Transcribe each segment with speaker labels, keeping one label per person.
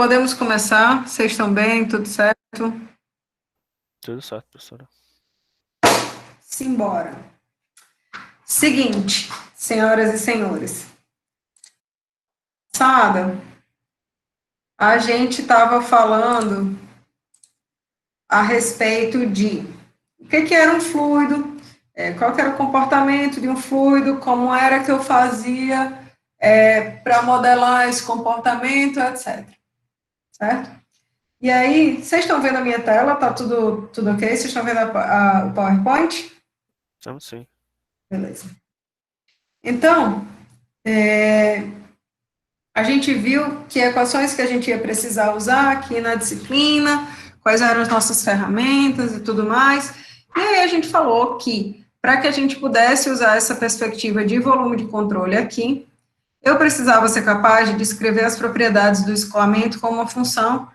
Speaker 1: Podemos começar? Vocês estão bem? Tudo certo?
Speaker 2: Tudo certo, professora.
Speaker 1: Simbora. Seguinte, senhoras e senhores. Passada, a gente estava falando a respeito de o que era um fluido, qual que era o comportamento de um fluido, como era que eu fazia para modelar esse comportamento, etc. Certo? E aí, vocês estão vendo a minha tela? Tá tudo ok? Vocês estão vendo o PowerPoint?
Speaker 2: Estamos sim.
Speaker 1: Beleza. Então, a gente viu que equações que a gente ia precisar usar aqui na disciplina, quais eram as nossas ferramentas e tudo mais. E aí a gente falou que, para que a gente pudesse usar essa perspectiva de volume de controle aqui, eu precisava ser capaz de descrever as propriedades do escoamento como uma função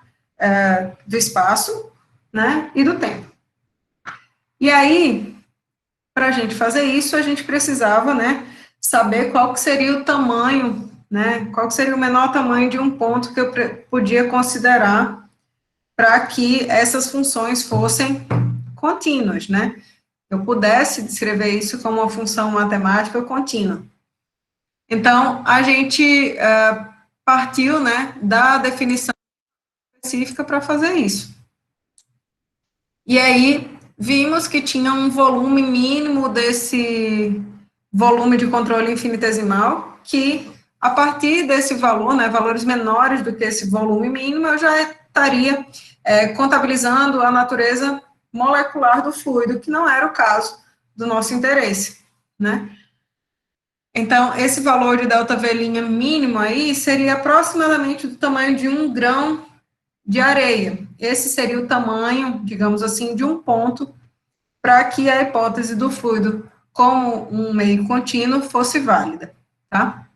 Speaker 1: do espaço, né, e do tempo. E aí, para a gente fazer isso, a gente precisava, né, saber qual que seria o tamanho, né, qual que seria o menor tamanho de um ponto que eu podia considerar para que essas funções fossem contínuas, né, eu pudesse descrever isso como uma função matemática contínua. Então, a gente partiu, né, da definição específica para fazer isso. E aí, vimos que tinha um volume mínimo desse volume de controle infinitesimal, que a partir desse valor, né, valores menores do que esse volume mínimo, eu já estaria contabilizando a natureza molecular do fluido, que não era o caso do nosso interesse, né? Então, esse valor de ΔV' mínimo aí seria aproximadamente do tamanho de 1 grão de areia. Esse seria o tamanho, digamos assim, de um ponto para que a hipótese do fluido como um meio contínuo fosse válida, tá?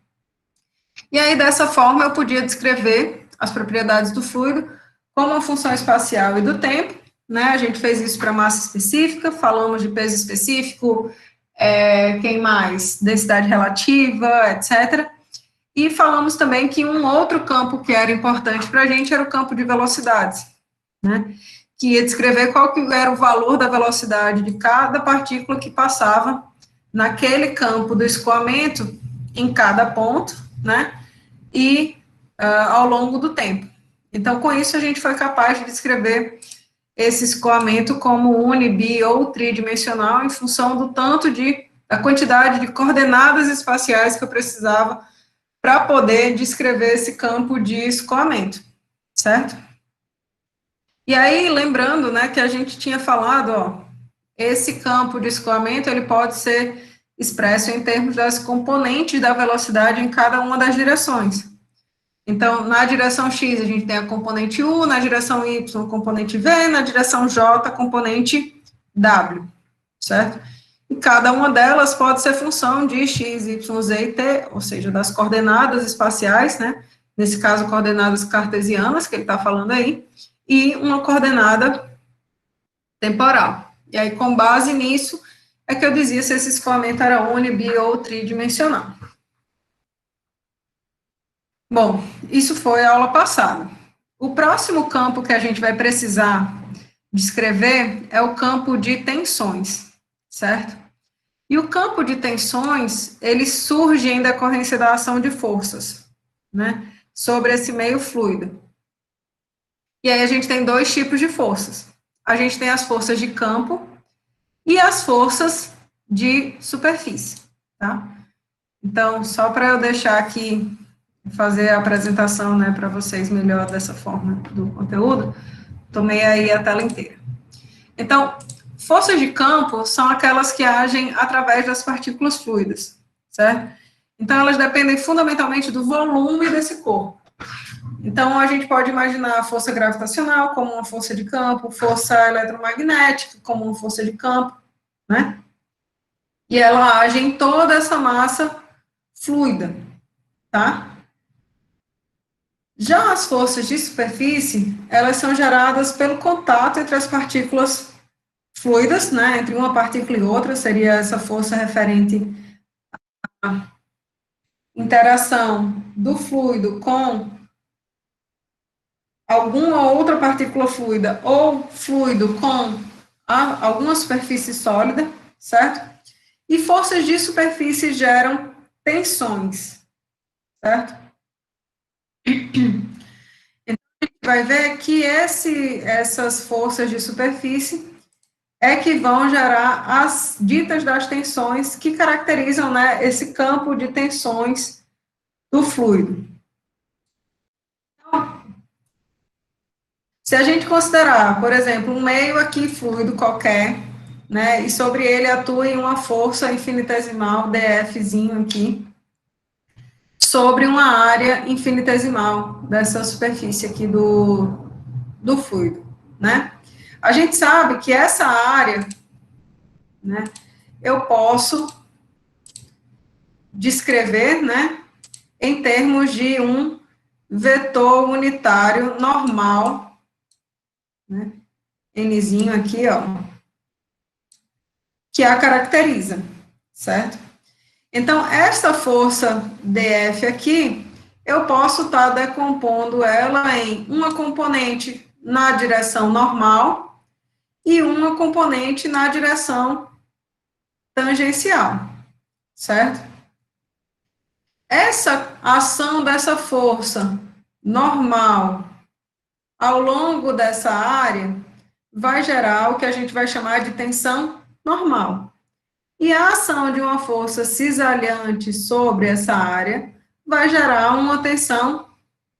Speaker 1: E aí, dessa forma, eu podia descrever as propriedades do fluido como uma função espacial e do tempo, né? A gente fez isso para massa específica, falamos de peso específico, quem mais? Densidade relativa, etc. E falamos também que um outro campo que era importante para a gente era o campo de velocidades, né? Que ia descrever qual que era o valor da velocidade de cada partícula que passava naquele campo do escoamento em cada ponto, né? E ao longo do tempo. Então, com isso, a gente foi capaz de descrever esse escoamento como uni, bi ou tridimensional em função do tanto da quantidade de coordenadas espaciais que eu precisava para poder descrever esse campo de escoamento, certo? E aí, lembrando, né, que a gente tinha falado, ó, esse campo de escoamento, ele pode ser expresso em termos das componentes da velocidade em cada uma das direções. Então, na direção X, a gente tem a componente U, na direção Y, a componente V, na direção J, a componente W, certo? E cada uma delas pode ser função de X, Y, Z e T, ou seja, das coordenadas espaciais, né? Nesse caso, coordenadas cartesianas, que ele está falando aí, e uma coordenada temporal. E aí, com base nisso, é que eu dizia se esse escoamento era uni, bi ou tridimensional. Bom, isso foi a aula passada. O próximo campo que a gente vai precisar descrever é o campo de tensões, certo? E o campo de tensões, ele surge em decorrência da ação de forças, né, sobre esse meio fluido. E aí a gente tem dois tipos de forças. A gente tem as forças de campo e as forças de superfície, tá? Então, só para eu deixar aqui, fazer a apresentação, né, para vocês melhor dessa forma do conteúdo, tomei aí a tela inteira. Então, forças de campo são aquelas que agem através das partículas fluidas, certo? Então, elas dependem fundamentalmente do volume desse corpo. Então, a gente pode imaginar a força gravitacional como uma força de campo, força eletromagnética como uma força de campo, né? E ela age em toda essa massa fluida, tá? Já as forças de superfície, elas são geradas pelo contato entre as partículas fluidas, né, entre uma partícula e outra, seria essa força referente à interação do fluido com alguma outra partícula fluida ou fluido com alguma superfície sólida, certo? E forças de superfície geram tensões, certo? Então, a gente vai ver que essas forças de superfície é que vão gerar as ditas das tensões que caracterizam, né, esse campo de tensões do fluido. Então, se a gente considerar, por exemplo, um meio aqui fluido qualquer, né, e sobre ele atua em uma força infinitesimal, dFzinho aqui, sobre uma área infinitesimal dessa superfície aqui do fluido, né? A gente sabe que essa área, né, eu posso descrever, né, em termos de um vetor unitário normal, né, Nzinho aqui, ó, que a caracteriza, certo? Então, essa força dF aqui, eu posso estar decompondo ela em uma componente na direção normal e uma componente na direção tangencial, certo? Essa ação dessa força normal ao longo dessa área vai gerar o que a gente vai chamar de tensão normal. E a ação de uma força cisalhante sobre essa área vai gerar uma tensão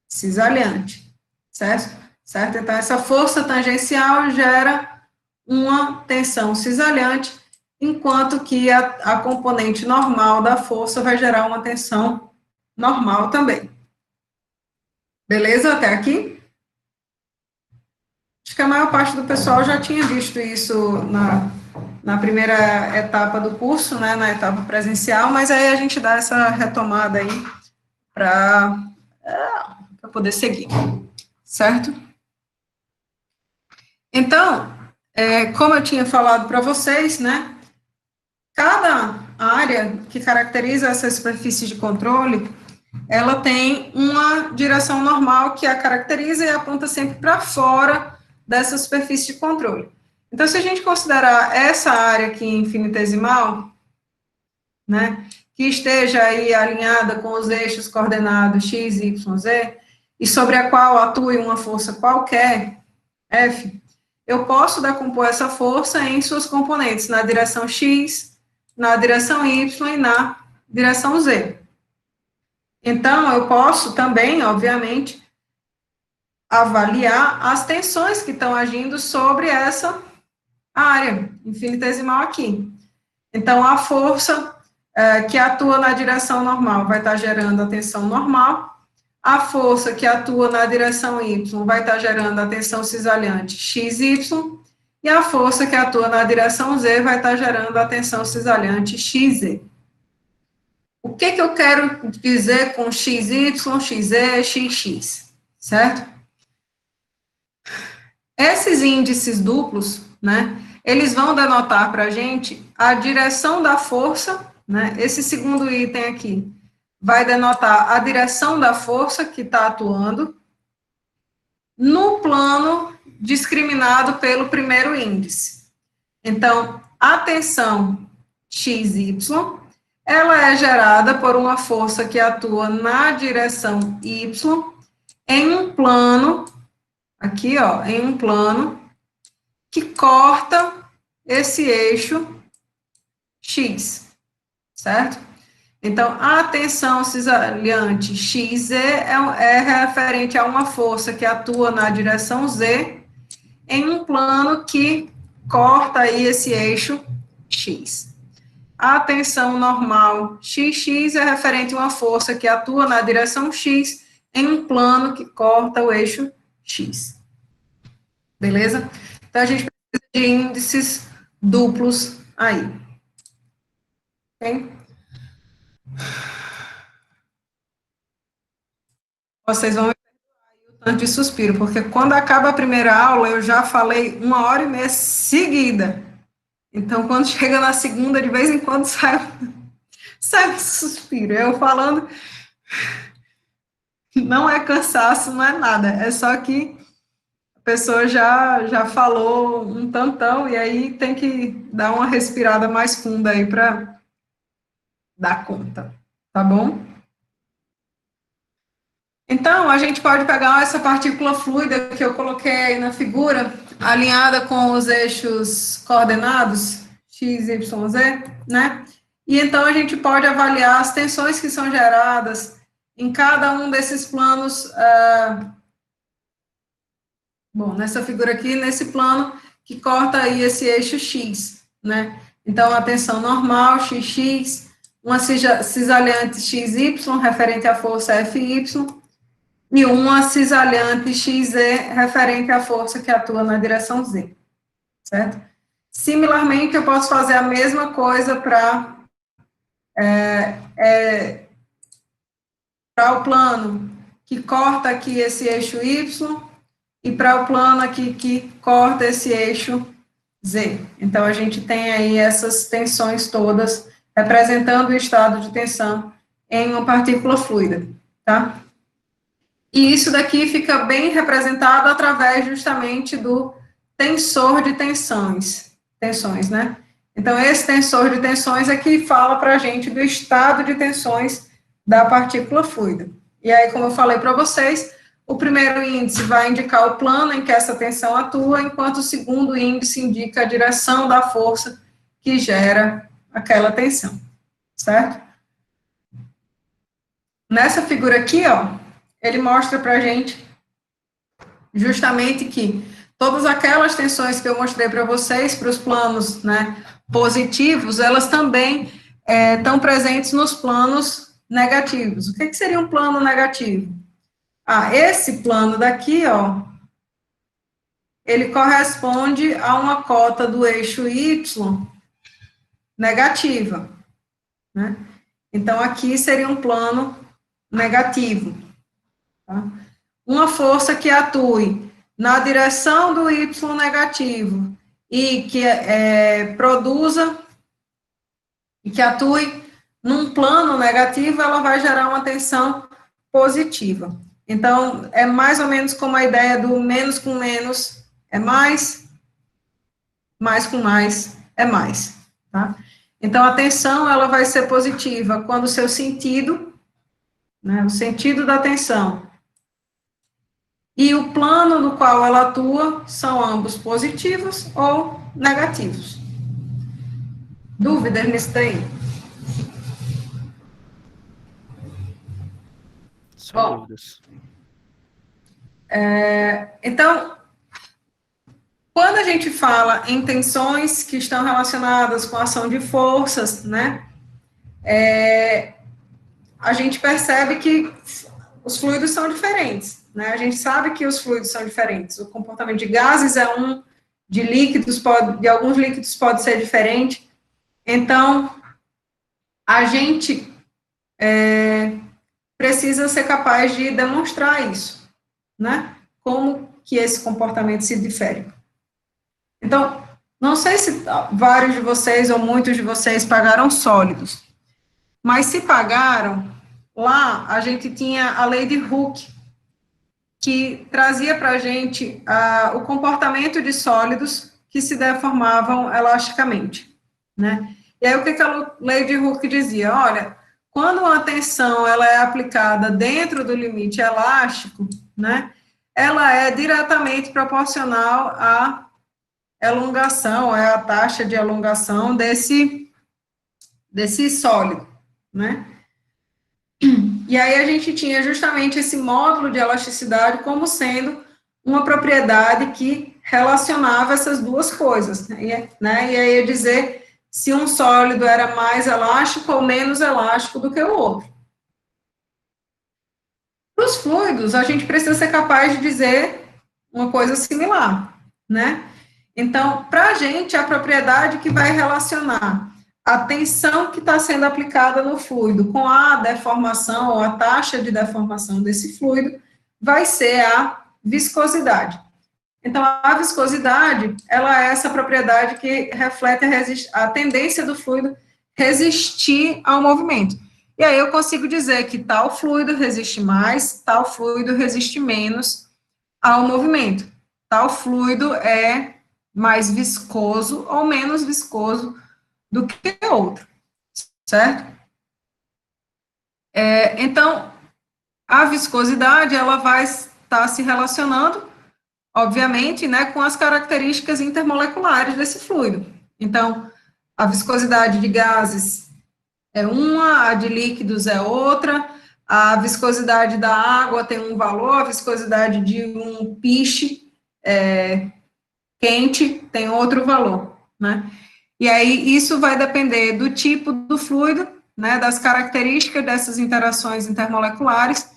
Speaker 1: cisalhante, certo? Certo? Então, essa força tangencial gera uma tensão cisalhante, enquanto que a componente normal da força vai gerar uma tensão normal também. Beleza até aqui? Acho que a maior parte do pessoal já tinha visto isso na primeira etapa do curso, né, na etapa presencial, mas aí a gente dá essa retomada aí para poder seguir, certo? Então, como eu tinha falado para vocês, né, cada área que caracteriza essa superfície de controle, ela tem uma direção normal que a caracteriza e aponta sempre para fora dessa superfície de controle. Então, se a gente considerar essa área aqui infinitesimal, né, que esteja aí alinhada com os eixos coordenados x, y, z, e sobre a qual atue uma força qualquer, F, eu posso decompor essa força em suas componentes, na direção x, na direção y e na direção z. Então, eu posso também, obviamente, avaliar as tensões que estão agindo sobre essa área infinitesimal aqui. Então, a força que atua na direção normal vai estar gerando a tensão normal, a força que atua na direção y vai estar gerando a tensão cisalhante XY, e a força que atua na direção z vai estar gerando a tensão cisalhante XZ. O que eu quero dizer com XY, XZ, XX, certo? Esses índices duplos, né, eles vão denotar para a gente a direção da força, né, esse segundo item aqui vai denotar a direção da força que está atuando no plano discriminado pelo primeiro índice. Então, a tensão XY, ela é gerada por uma força que atua na direção Y em um plano, aqui, ó, em um plano que corta esse eixo X, certo? Então, a tensão cisalhante XZ é referente a uma força que atua na direção Z em um plano que corta aí esse eixo X. A tensão normal XX é referente a uma força que atua na direção X em um plano que corta o eixo X. Beleza? Então, a gente precisa de índices duplos aí. Ok? Vocês vão ver o tanto de suspiro, porque quando acaba a primeira aula, eu já falei 1h30 seguida. Então, quando chega na segunda, de vez em quando sai um suspiro. Eu falando Não é cansaço, não é nada, é só que a pessoa já falou um tantão, e aí tem que dar uma respirada mais funda aí para dar conta, tá bom? Então, a gente pode pegar essa partícula fluida que eu coloquei aí na figura, alinhada com os eixos coordenados, x, y, z, né? E então a gente pode avaliar as tensões que são geradas em cada um desses planos. Bom, nessa figura aqui, nesse plano que corta aí esse eixo x, né? Então, a tensão normal, xx, uma cisalhante xy, referente à força Fy, e uma cisalhante XZ referente à força que atua na direção Z, certo? Similarmente, eu posso fazer a mesma coisa para o plano que corta aqui esse eixo Y e para o plano aqui que corta esse eixo Z. Então, a gente tem aí essas tensões todas representando o estado de tensão em uma partícula fluida, tá? E isso daqui fica bem representado através justamente do tensor de tensões, né? Então, esse tensor de tensões é que fala para a gente do estado de tensões da partícula fluida. E aí, como eu falei para vocês, o primeiro índice vai indicar o plano em que essa tensão atua, enquanto o segundo índice indica a direção da força que gera aquela tensão, certo? Nessa figura aqui, ó, ele mostra para a gente justamente que todas aquelas tensões que eu mostrei para vocês, para os planos, né, positivos, elas também estão presentes nos planos negativos. O que seria um plano negativo? Esse plano daqui, ó, ele corresponde a uma cota do eixo Y negativa, né? Então, aqui seria um plano negativo, tá? Uma força que atue na direção do Y negativo e que produza e que atue num plano negativo, ela vai gerar uma tensão positiva. Então, é mais ou menos como a ideia do menos com menos é mais com mais é mais, tá? Então, a tensão, ela vai ser positiva quando o seu sentido, né, o sentido da tensão e o plano no qual ela atua são ambos positivos ou negativos. Dúvidas nisso daí?
Speaker 2: Sem dúvidas.
Speaker 1: Então, quando a gente fala em tensões que estão relacionadas com a ação de forças, né, a gente percebe que os fluidos são diferentes, né? A gente sabe que os fluidos são diferentes. O comportamento de gases é um, de líquidos de alguns líquidos pode ser diferente. Então, a gente precisa ser capaz de demonstrar isso, né? Como que esse comportamento se difere. Então, não sei se vários de vocês ou muitos de vocês pagaram sólidos, mas se pagaram, lá a gente tinha a lei de Hooke, que trazia para a gente o comportamento de sólidos que se deformavam elasticamente, né? E aí, o que a lei de Hooke dizia? Olha, quando uma tensão ela é aplicada dentro do limite elástico, né, ela é diretamente proporcional à elongação, é a taxa de elongação desse sólido, né? E aí a gente tinha justamente esse módulo de elasticidade como sendo uma propriedade que relacionava essas duas coisas, né? E aí ia dizer se um sólido era mais elástico ou menos elástico do que o outro. Para os fluidos, a gente precisa ser capaz de dizer uma coisa similar, né? Então, para a gente, a propriedade que vai relacionar a tensão que está sendo aplicada no fluido com a deformação ou a taxa de deformação desse fluido vai ser a viscosidade. Então, a viscosidade, ela é essa propriedade que reflete a tendência do fluido resistir ao movimento. E aí eu consigo dizer que tal fluido resiste mais, tal fluido resiste menos ao movimento. Tal fluido é mais viscoso ou menos viscoso do que outro, certo? Então, a viscosidade, ela vai estar se relacionando, obviamente, né, com as características intermoleculares desse fluido. Então, a viscosidade de gases é uma, a de líquidos é outra, a viscosidade da água tem um valor, a viscosidade de um piche quente tem outro valor, né? E aí, isso vai depender do tipo do fluido, né, das características dessas interações intermoleculares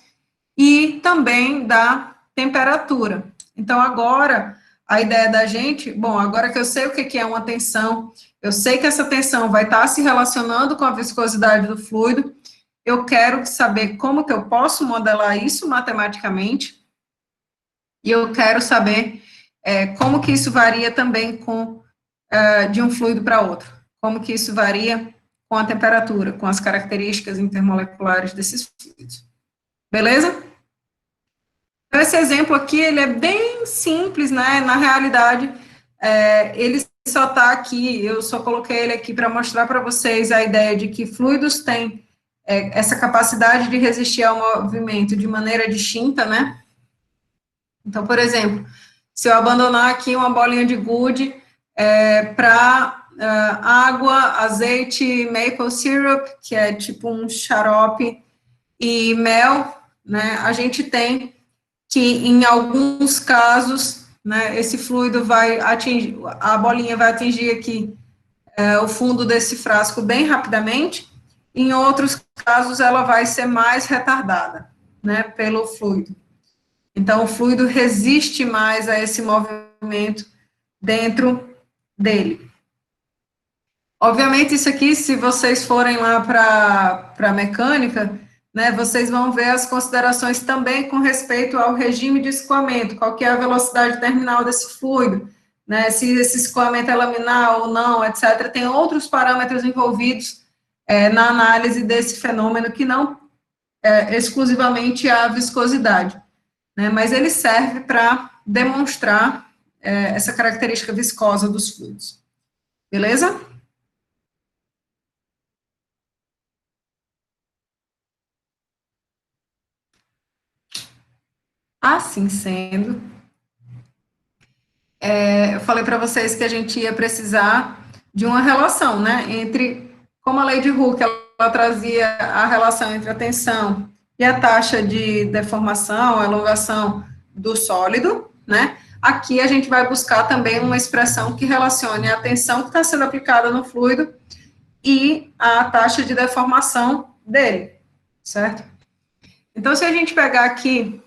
Speaker 1: e também da temperatura. Então, agora, a ideia da gente, bom, agora que eu sei o que é uma tensão, eu sei que essa tensão vai estar se relacionando com a viscosidade do fluido, eu quero saber como que eu posso modelar isso matematicamente, e eu quero saber como que isso varia também de um fluido para outro, como que isso varia com a temperatura, com as características intermoleculares desses fluidos. Beleza? Então, esse exemplo aqui, ele é bem simples, né? Na realidade, ele só está aqui, eu só coloquei ele aqui para mostrar para vocês a ideia de que fluidos têm essa capacidade de resistir ao movimento de maneira distinta, né? Então, por exemplo, se eu abandonar aqui uma bolinha de gude para água, azeite, maple syrup, que é tipo um xarope, e mel, né, a gente tem que, em alguns casos, né, esse fluido vai atingir, a bolinha vai atingir aqui o fundo desse frasco bem rapidamente, em outros casos ela vai ser mais retardada, né, pelo fluido. Então, o fluido resiste mais a esse movimento dentro dele. Obviamente, isso aqui, se vocês forem lá para a mecânica, né, vocês vão ver as considerações também com respeito ao regime de escoamento, qual que é a velocidade terminal desse fluido, né, se esse escoamento é laminar ou não, etc. Tem outros parâmetros envolvidos na análise desse fenômeno que não exclusivamente a viscosidade, né, mas ele serve para demonstrar essa característica viscosa dos fluidos. Beleza? Assim sendo, eu falei para vocês que a gente ia precisar de uma relação, né, entre, como a lei de Hooke, ela trazia a relação entre a tensão e a taxa de deformação, elongação do sólido, né, aqui a gente vai buscar também uma expressão que relacione a tensão que está sendo aplicada no fluido e a taxa de deformação dele, certo? Então, se a gente pegar aqui,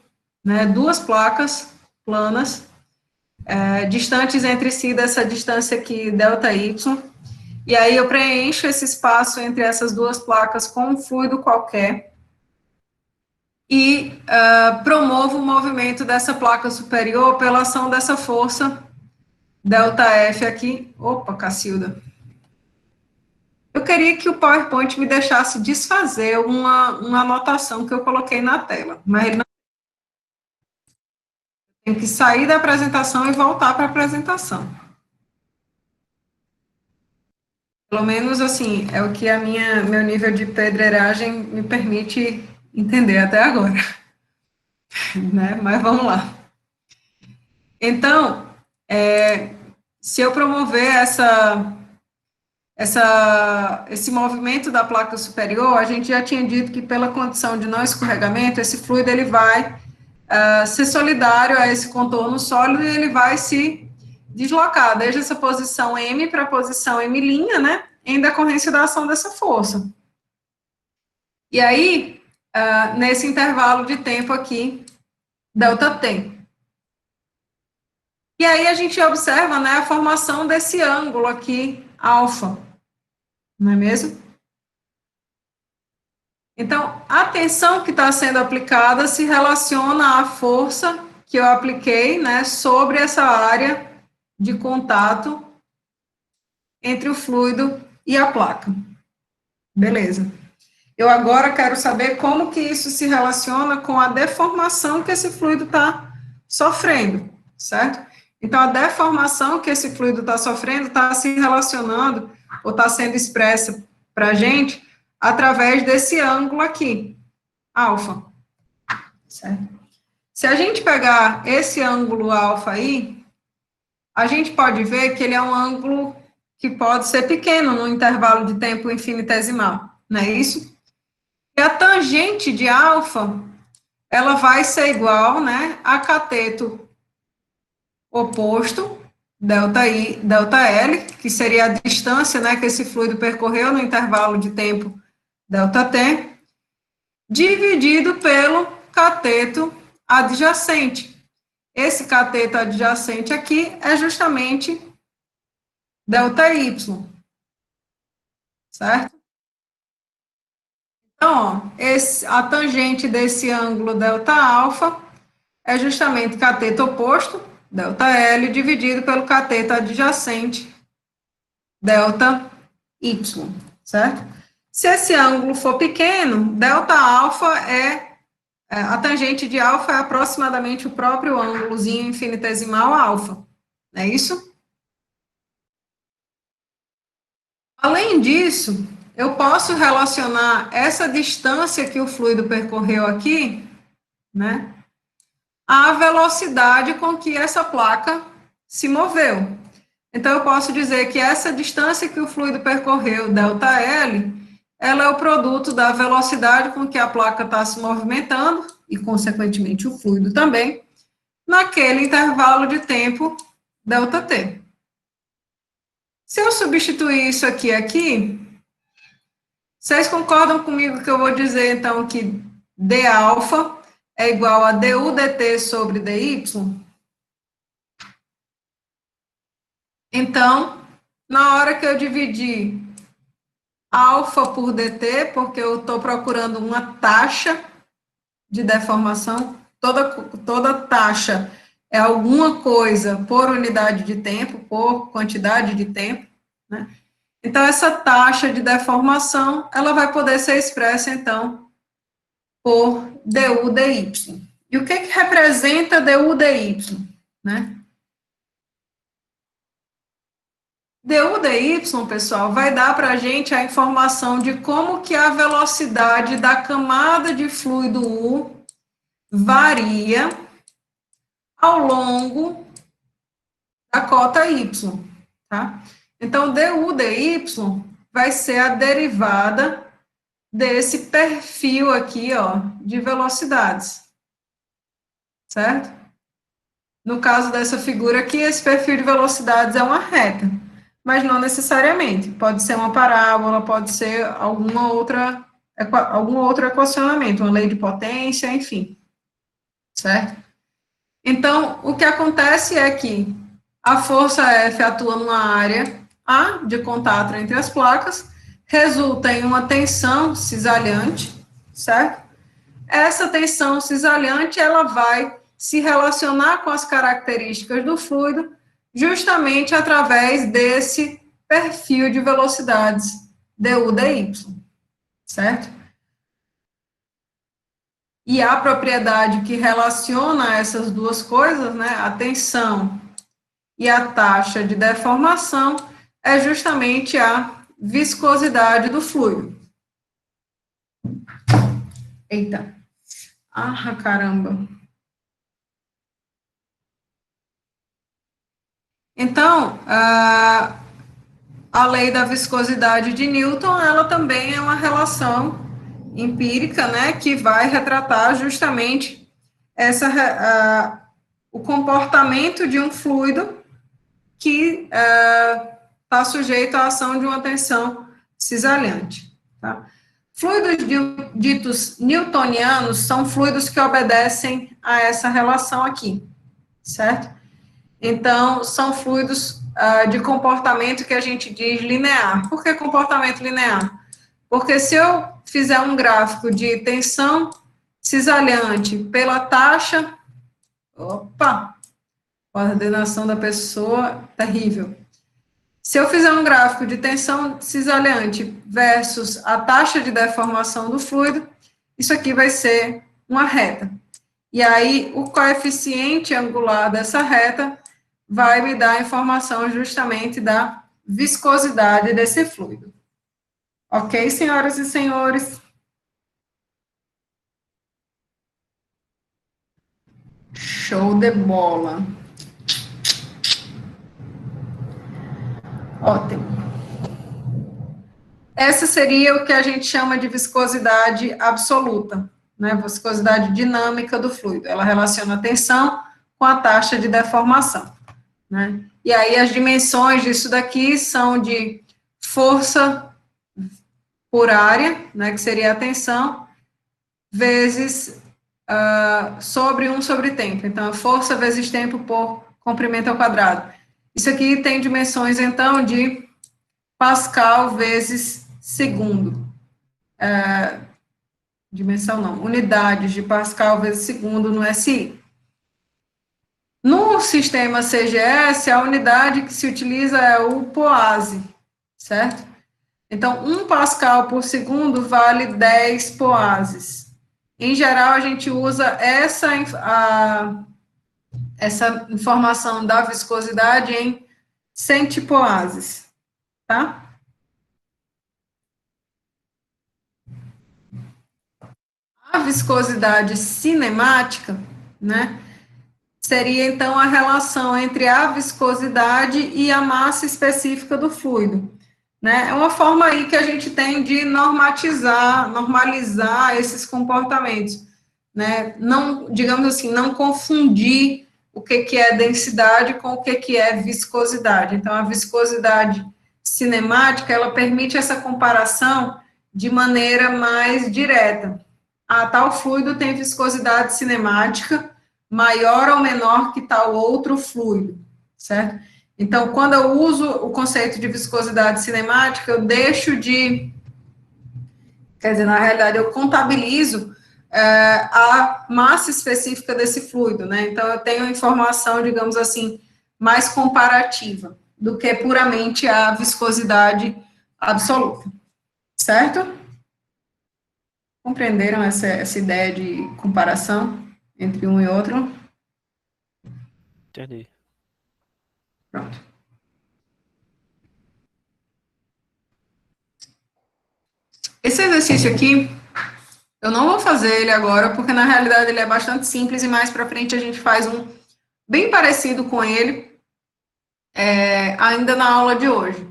Speaker 1: né, duas placas planas, distantes entre si dessa distância aqui, ΔY, e aí eu preencho esse espaço entre essas duas placas com um fluido qualquer, e promovo o movimento dessa placa superior pela ação dessa força, ΔF aqui. Opa, Cacilda. Eu queria que o PowerPoint me deixasse desfazer uma anotação que eu coloquei na tela, mas ele não. Tem que sair da apresentação e voltar para a apresentação. Pelo menos, assim, é o que meu nível de pedreiragem me permite entender até agora. Né? Mas vamos lá. Então, se eu promover esse movimento da placa superior, a gente já tinha dito que pela condição de não escorregamento, esse fluido ele vai ser solidário a esse contorno sólido e ele vai se deslocar desde essa posição M para a posição M', né, em decorrência da ação dessa força. E aí, nesse intervalo de tempo aqui, ΔT. E aí a gente observa, né, a formação desse ângulo aqui, alfa, não é mesmo? Então, a tensão que está sendo aplicada se relaciona à força que eu apliquei, né, sobre essa área de contato entre o fluido e a placa. Beleza. Eu agora quero saber como que isso se relaciona com a deformação que esse fluido está sofrendo, certo? Então, a deformação que esse fluido está sofrendo está se relacionando, ou está sendo expressa para a gente, através desse ângulo aqui, alfa, certo? Se a gente pegar esse ângulo alfa aí, a gente pode ver que ele é um ângulo que pode ser pequeno no intervalo de tempo infinitesimal, não é isso? E a tangente de alfa, ela vai ser igual, né, a cateto oposto, delta I, delta L, que seria a distância, né, que esse fluido percorreu no intervalo de tempo delta T, dividido pelo cateto adjacente. Esse cateto adjacente aqui é justamente delta Y, certo? Então, ó, a tangente desse ângulo delta alfa é justamente cateto oposto, delta L, dividido pelo cateto adjacente, delta Y, certo? Se esse ângulo for pequeno, delta alfa a tangente de alfa é aproximadamente o próprio ângulozinho infinitesimal alfa, não é isso? Além disso, eu posso relacionar essa distância que o fluido percorreu aqui, né, à velocidade com que essa placa se moveu. Então, eu posso dizer que essa distância que o fluido percorreu, ΔL, ela é o produto da velocidade com que a placa está se movimentando, e, consequentemente, o fluido também, naquele intervalo de tempo ΔT. Se eu substituir isso aqui, vocês concordam comigo que eu vou dizer, então, que d alfa é igual a du dt sobre dy? Então, na hora que eu dividir alfa por dt, porque eu estou procurando uma taxa de deformação, toda taxa é alguma coisa por unidade de tempo, por quantidade de tempo, né? Então, essa taxa de deformação, ela vai poder ser expressa, então, por du dy. E o que representa du dy, né? du dy, pessoal, vai dar para a gente a informação de como que a velocidade da camada de fluido U varia ao longo da cota Y, tá? Então, du dy vai ser a derivada desse perfil aqui, ó, de velocidades, certo? No caso dessa figura aqui, esse perfil de velocidades é uma reta, mas não necessariamente. Pode ser uma parábola, pode ser algum outro equacionamento, uma lei de potência, enfim, certo? Então, o que acontece é que a força F atua numa área A de contato entre as placas, resulta em uma tensão cisalhante, certo? Essa tensão cisalhante, ela vai se relacionar com as características do fluido justamente através desse perfil de velocidades du dy, certo? E a propriedade que relaciona essas duas coisas, né, a tensão e a taxa de deformação, é justamente a viscosidade do fluido. Eita. Ah, caramba. Então, a lei da viscosidade de Newton, ela também é uma relação empírica, né, que vai retratar justamente o comportamento de um fluido que está sujeito à ação de uma tensão cisalhante, tá? Fluidos ditos newtonianos são fluidos que obedecem a essa relação aqui, certo? Então, são fluidos de comportamento que a gente diz linear. Por que comportamento linear? Porque se eu fizer um gráfico de tensão cisalhante pela taxa, coordenação da pessoa, terrível. Se eu fizer um gráfico de tensão cisalhante versus a taxa de deformação do fluido, isso aqui vai ser uma reta. E aí, o coeficiente angular dessa reta vai me dar a informação justamente da viscosidade desse fluido. Ok, senhoras e senhores? Show de bola. Ótimo. Essa seria o que a gente chama de viscosidade absoluta, né? Viscosidade dinâmica do fluido. Ela relaciona a tensão com a taxa de deformação, né? E aí as dimensões disso daqui são de força por área, né, que seria a tensão, vezes sobre 1 sobre tempo. Então, força vezes tempo por comprimento ao quadrado. Isso aqui tem dimensões, então, de Pascal vezes segundo. Dimensão não, unidades de Pascal vezes segundo no SI. No sistema CGS, a unidade que se utiliza é o POASE, certo? Então, 1 Pascal por segundo vale 10 POASes. Em geral, a gente usa essa informação da viscosidade em centipoases, tá? A viscosidade cinemática, né, seria, então, a relação entre a viscosidade e a massa específica do fluido, né? É uma forma aí que a gente tem de normalizar esses comportamentos, né? Não, digamos assim, não confundir o que é densidade com o que é viscosidade. Então, a viscosidade cinemática, ela permite essa comparação de maneira mais direta. Tal fluido tem viscosidade cinemática maior ou menor que tal outro fluido, certo? Então, quando eu uso o conceito de viscosidade cinemática, eu deixo de, quer dizer, na realidade, eu contabilizo a massa específica desse fluido, né? Então, eu tenho informação, digamos assim, mais comparativa do que puramente a viscosidade absoluta, certo? Compreenderam essa ideia de comparação entre um e outro?
Speaker 2: Entendi.
Speaker 1: Pronto. Esse exercício aqui, eu não vou fazer ele agora, porque na realidade ele é bastante simples e mais para frente a gente faz um bem parecido com ele, ainda na aula de hoje,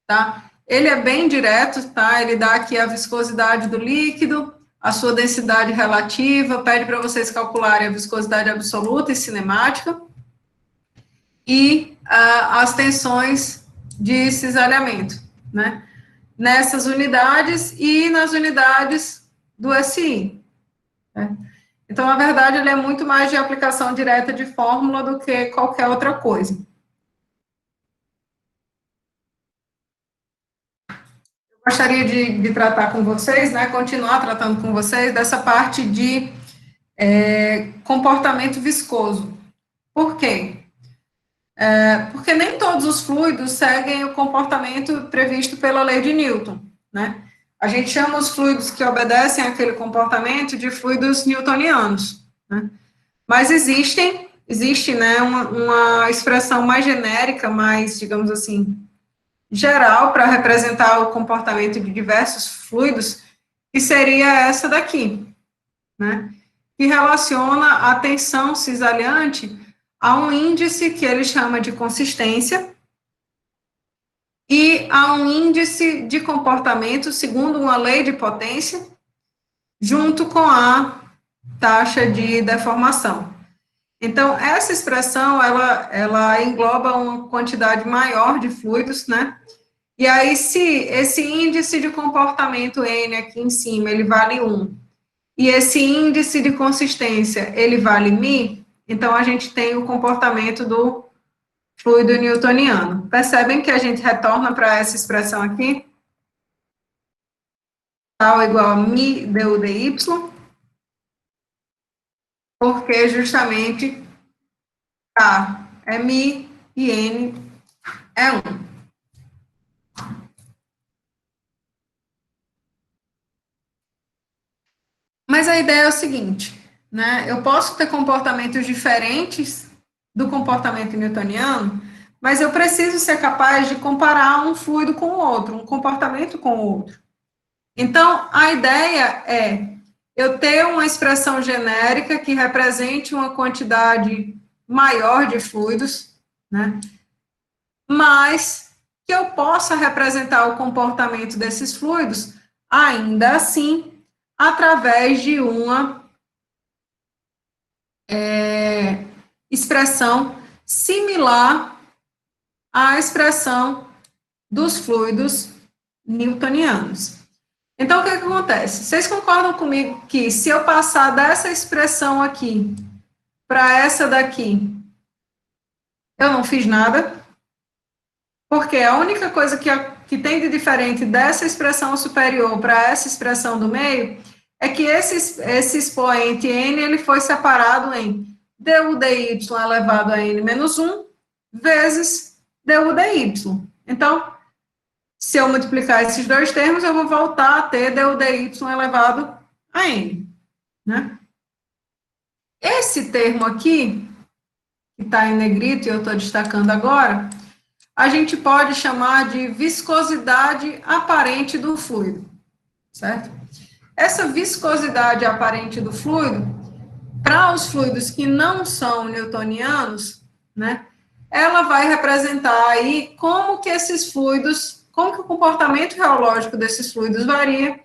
Speaker 1: tá? Ele é bem direto, tá? Ele dá aqui a viscosidade do líquido, a sua densidade relativa, pede para vocês calcularem a viscosidade absoluta e cinemática, e as tensões de cisalhamento, né? Nessas unidades e nas unidades do SI. Né? Então, na verdade, ele é muito mais de aplicação direta de fórmula do que qualquer outra coisa. Eu gostaria de tratar com vocês, né, continuar tratando com vocês dessa parte de comportamento viscoso. Por quê? Porque nem todos os fluidos seguem o comportamento previsto pela lei de Newton, né? A gente chama os fluidos que obedecem àquele comportamento de fluidos newtonianos, né? Mas existe, né, uma expressão mais genérica, mais, digamos assim, geral para representar o comportamento de diversos fluidos, que seria essa daqui, né? Que relaciona a tensão cisalhante a um índice que ele chama de consistência e a um índice de comportamento segundo uma lei de potência, junto com a taxa de deformação. Então, essa expressão, ela engloba uma quantidade maior de fluidos, né? E aí, se esse índice de comportamento N aqui em cima, ele vale 1, e esse índice de consistência, ele vale μ, então a gente tem o comportamento do fluido newtoniano. Percebem que a gente retorna para essa expressão aqui? Tal igual a μ du dy, porque justamente K é μ e N é 1. a ideia é o seguinte, né? Eu posso ter comportamentos diferentes do comportamento newtoniano, mas eu preciso ser capaz de comparar um fluido com o outro, um comportamento com o outro. Então, a ideia é eu ter uma expressão genérica que represente uma quantidade maior de fluidos, né? Mas que eu possa representar o comportamento desses fluidos, ainda assim, através de uma expressão similar à expressão dos fluidos newtonianos. Então, o que acontece? Vocês concordam comigo que se eu passar dessa expressão aqui para essa daqui, eu não fiz nada? Porque a única coisa que tem de diferente dessa expressão superior para essa expressão do meio é que esse expoente n ele foi separado em du dy elevado a n menos 1 vezes du dy. Então, se eu multiplicar esses dois termos, eu vou voltar a ter du dy elevado a n, né? Esse termo aqui, que está em negrito e eu estou destacando agora, a gente pode chamar de viscosidade aparente do fluido, certo? Essa viscosidade aparente do fluido, para os fluidos que não são newtonianos, né, ela vai representar aí como que esses fluidos, como que o comportamento reológico desses fluidos varia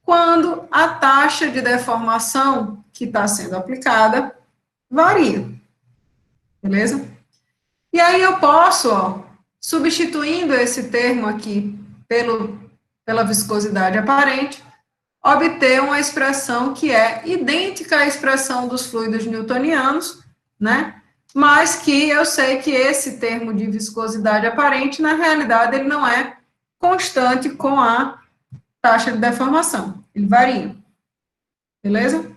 Speaker 1: quando a taxa de deformação que está sendo aplicada varia, beleza? E aí eu posso, ó, substituindo esse termo aqui pela viscosidade aparente, obter uma expressão que é idêntica à expressão dos fluidos newtonianos, né? Mas que eu sei que esse termo de viscosidade aparente, na realidade, ele não é constante com a taxa de deformação, ele varia, beleza?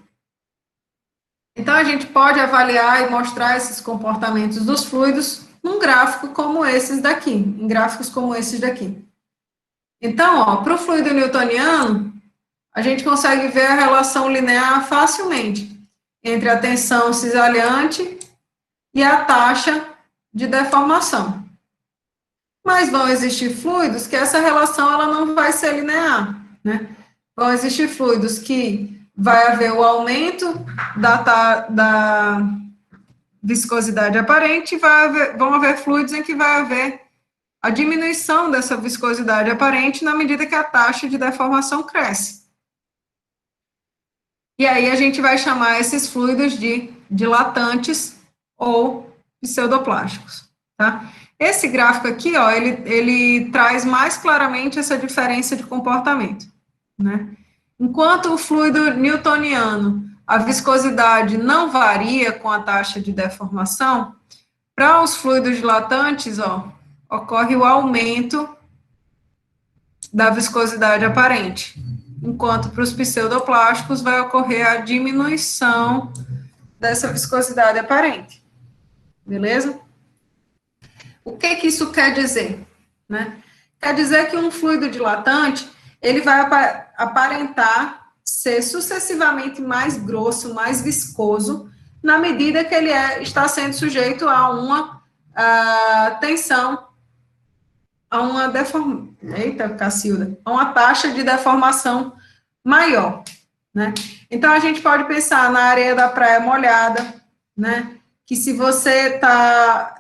Speaker 1: Então, a gente pode avaliar e mostrar esses comportamentos dos fluidos num gráfico como esses daqui, em gráficos como esses daqui. Então, ó, para o fluido newtoniano, a gente consegue ver a relação linear facilmente entre a tensão cisalhante e a taxa de deformação. Mas vão existir fluidos que essa relação ela não vai ser linear, né? Vão existir fluidos que vai haver o aumento da viscosidade aparente, e vão haver fluidos em que vai haver a diminuição dessa viscosidade aparente na medida que a taxa de deformação cresce. E aí a gente vai chamar esses fluidos de dilatantes ou pseudoplásticos, tá? Esse gráfico aqui, ó, ele traz mais claramente essa diferença de comportamento, né? Enquanto o fluido newtoniano, a viscosidade não varia com a taxa de deformação, para os fluidos dilatantes, ó, ocorre o aumento da viscosidade aparente, enquanto para os pseudoplásticos vai ocorrer a diminuição dessa viscosidade aparente, beleza? O que isso quer dizer, né? Quer dizer que um fluido dilatante, ele vai aparentar ser sucessivamente mais grosso, mais viscoso, na medida que ele está sendo sujeito a uma tensão, a uma a uma taxa de deformação maior, né? Então, a gente pode pensar na areia da praia molhada, né? Que se você está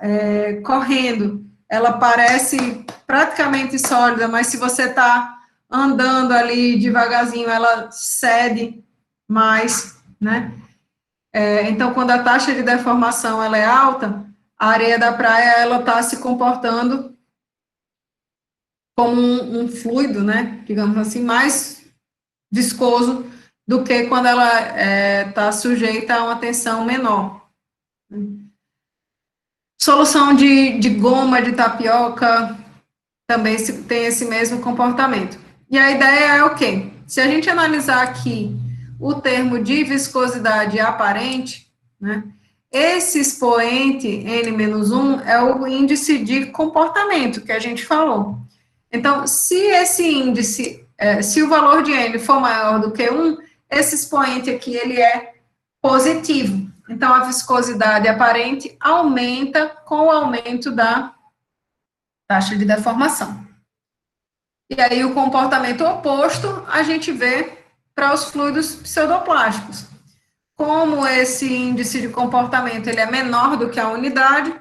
Speaker 1: correndo, ela parece praticamente sólida, mas se você está andando ali devagarzinho, ela cede mais, né? Então, quando a taxa de deformação ela é alta, a areia da praia ela está se comportando como um fluido, né? Digamos assim, mais viscoso do que quando ela está sujeita a uma tensão menor. Solução de goma de tapioca também tem esse mesmo comportamento. E a ideia é o quê? Se a gente analisar aqui o termo de viscosidade aparente, né, esse expoente N-1 é o índice de comportamento que a gente falou. Então, se esse índice, se o valor de N for maior do que 1, esse expoente aqui, ele é positivo. Então, a viscosidade aparente aumenta com o aumento da taxa de deformação. E aí, o comportamento oposto, a gente vê para os fluidos pseudoplásticos. Como esse índice de comportamento ele é menor do que a unidade,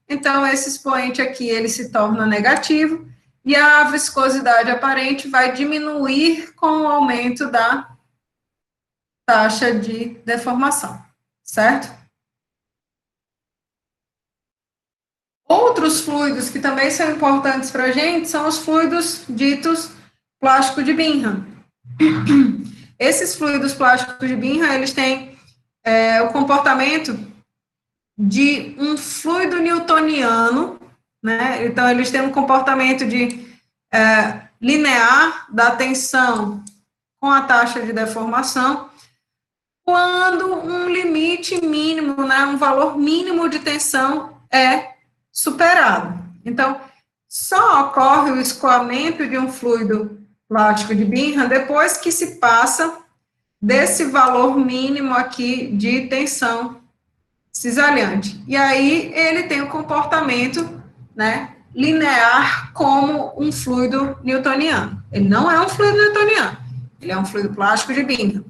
Speaker 1: então esse expoente aqui ele se torna negativo e a viscosidade aparente vai diminuir com o aumento da taxa de deformação, certo? Outros fluidos que também são importantes para a gente são os fluidos ditos plástico de Bingham. Esses fluidos plásticos de Bingham, eles têm o comportamento de um fluido newtoniano, né? Então, eles têm um comportamento de linear da tensão com a taxa de deformação, quando um limite mínimo, né, um valor mínimo de tensão é superado. Então, só ocorre o escoamento de um fluido plástico de Bingham depois que se passa desse valor mínimo aqui de tensão cisalhante. E aí ele tem o comportamento, né, linear como um fluido newtoniano. Ele não é um fluido newtoniano, ele é um fluido plástico de Bingham.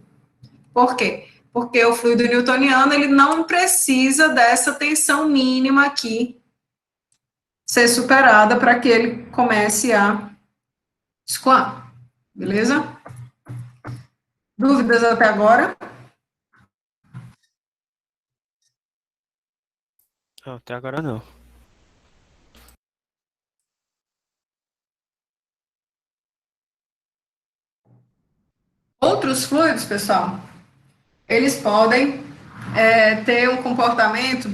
Speaker 1: Por quê? Porque o fluido newtoniano, ele não precisa dessa tensão mínima aqui ser superada para que ele comece a escoar. Beleza? Dúvidas até agora?
Speaker 2: Não, até agora não.
Speaker 1: Outros fluidos, pessoal, eles podem ter um comportamento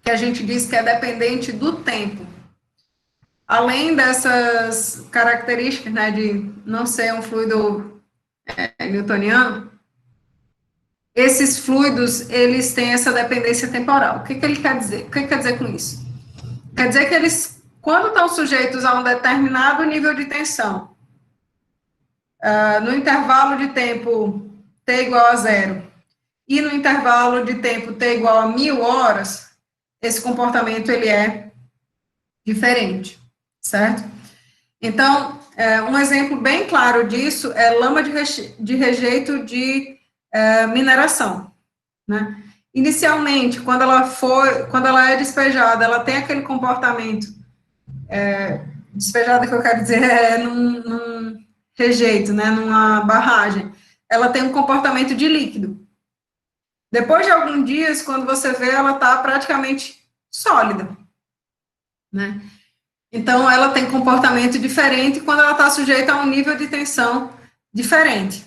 Speaker 1: que a gente diz que é dependente do tempo. Além dessas características, né, de não ser um fluido newtoniano, esses fluidos, eles têm essa dependência temporal. O que ele quer dizer? O que quer dizer com isso? Quer dizer que eles, quando estão sujeitos a um determinado nível de tensão, no intervalo de tempo T igual a 0, e no intervalo de tempo T igual a 1000 horas, esse comportamento, ele é diferente, certo? Então, um exemplo bem claro disso é lama de rejeito de mineração, né? Inicialmente, quando ela é despejada, ela tem aquele comportamento, despejada que eu quero dizer é num rejeito, né, numa barragem, ela tem um comportamento de líquido. Depois de alguns dias, quando você vê, ela está praticamente sólida, né? Então, ela tem comportamento diferente quando ela está sujeita a um nível de tensão diferente.